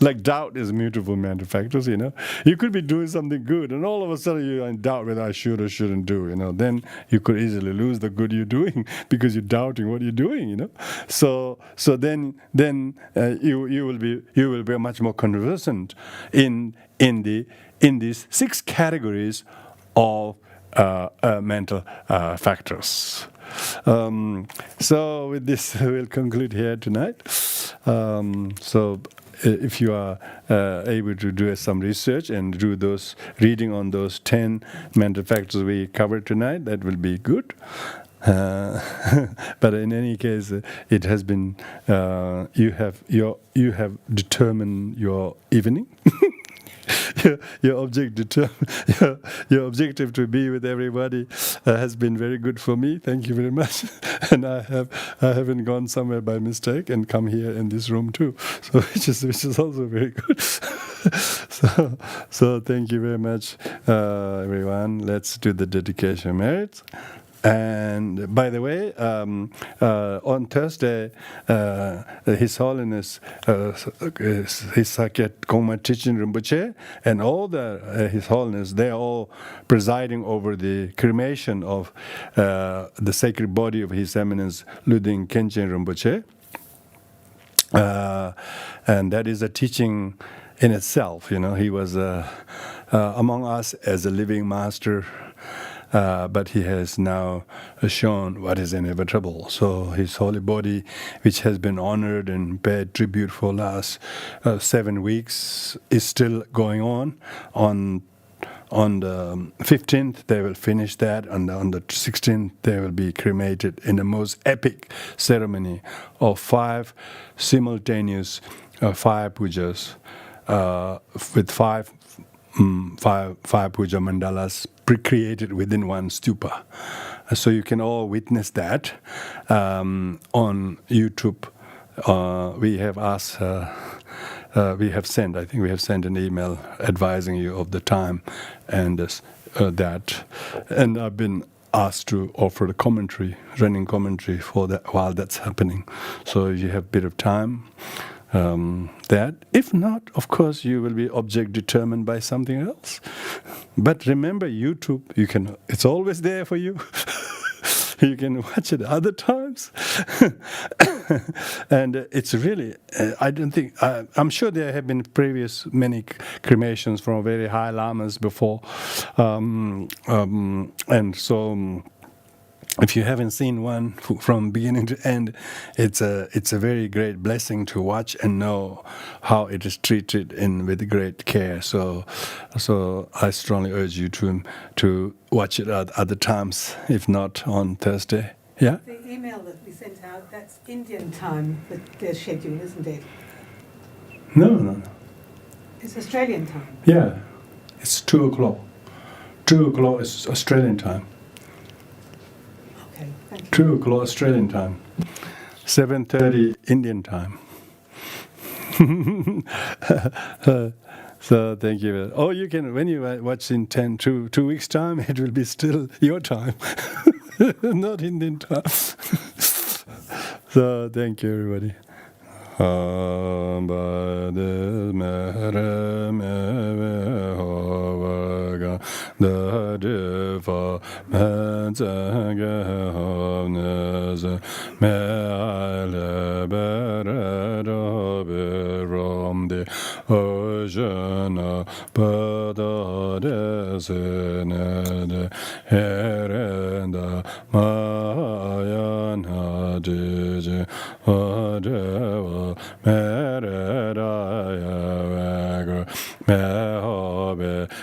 Speaker 1: Like doubt is mutable mental factors, You could be doing something good, and all of a sudden you're in doubt whether I should or shouldn't do, Then you could easily lose the good you're doing because you're doubting what you're doing, So then you will be much more conversant in these 6 categories of mental factors. So with this, we'll conclude here tonight. So if you are able to do some research and do those reading on those 10 mental factors we covered tonight, that will be good. But in any case, it has been you have determined your evening. Your objective to be with everybody has been very good for me. Thank you very much. And I haven't gone somewhere by mistake and come here in this room too. So which is also very good. So thank you very much, everyone. Let's do the dedication merits. And by the way, on Thursday, His Holiness, His Sakyat Kongma Teaching Rinpoche, and all His Holiness, they are all presiding over the cremation of the sacred body of His Eminence Luding Khenchen Rinpoche. And that is a teaching in itself. He was among us as a living master. But he has now shown what is inevitable. So his holy body, which has been honored and paid tribute for last 7 weeks, is still going on. On the 15th, they will finish that, and on the 16th, they will be cremated in the most epic ceremony of 5 simultaneous fire pujas with five puja mandalas created within one stupa. So you can all witness that on YouTube. We have asked, we have sent an email advising you of the time and that. And I've been asked to offer the running commentary for that while that's happening. So you have a bit of time. That. If not, of course, you will be object determined by something else. But remember, YouTube, it's always there for you. You can watch it other times. And it's really, I don't think, I'm sure there have been many cremations from very high lamas before. And so, if you haven't seen one from beginning to end, it's a very great blessing to watch and know how it is treated with great care. So I strongly urge you to watch it at other times, if not on Thursday. Yeah.
Speaker 2: The email that we sent out, that's Indian time, their schedule, isn't it?
Speaker 1: No.
Speaker 2: It's Australian time.
Speaker 1: Yeah, it's 2:00. 2:00 is Australian time. 2:00 Australian time, 7:30 Indian time. So thank you. Oh, you can, when you watch in 2 weeks' time, it will be still your time, not Indian time. So thank you, everybody.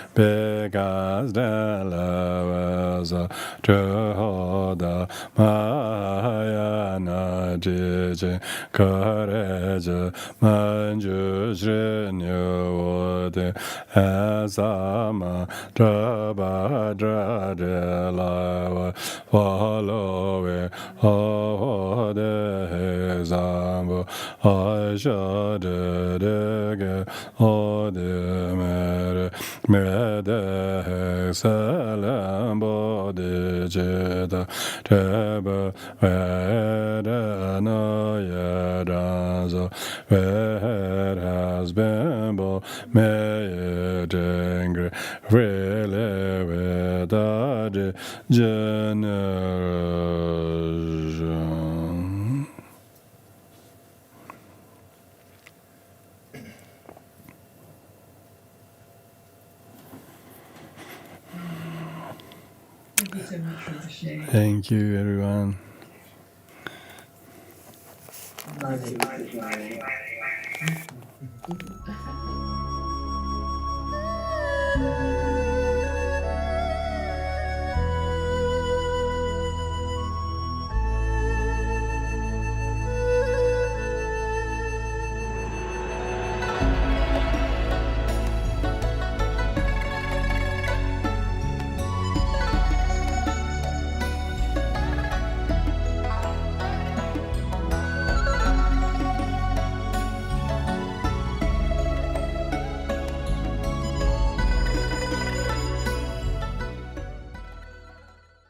Speaker 1: Because the love Maya Najij Courage Manjuj Renew Asama Drabadra de Lava Follow it all the example I should dig all the Mede Salam Bodhi Jeda Teba Veda no Yadazo Where has been bo made angry really without generation.
Speaker 2: Thank you so much for sharing.
Speaker 1: Thank you, everyone.
Speaker 3: Thank you.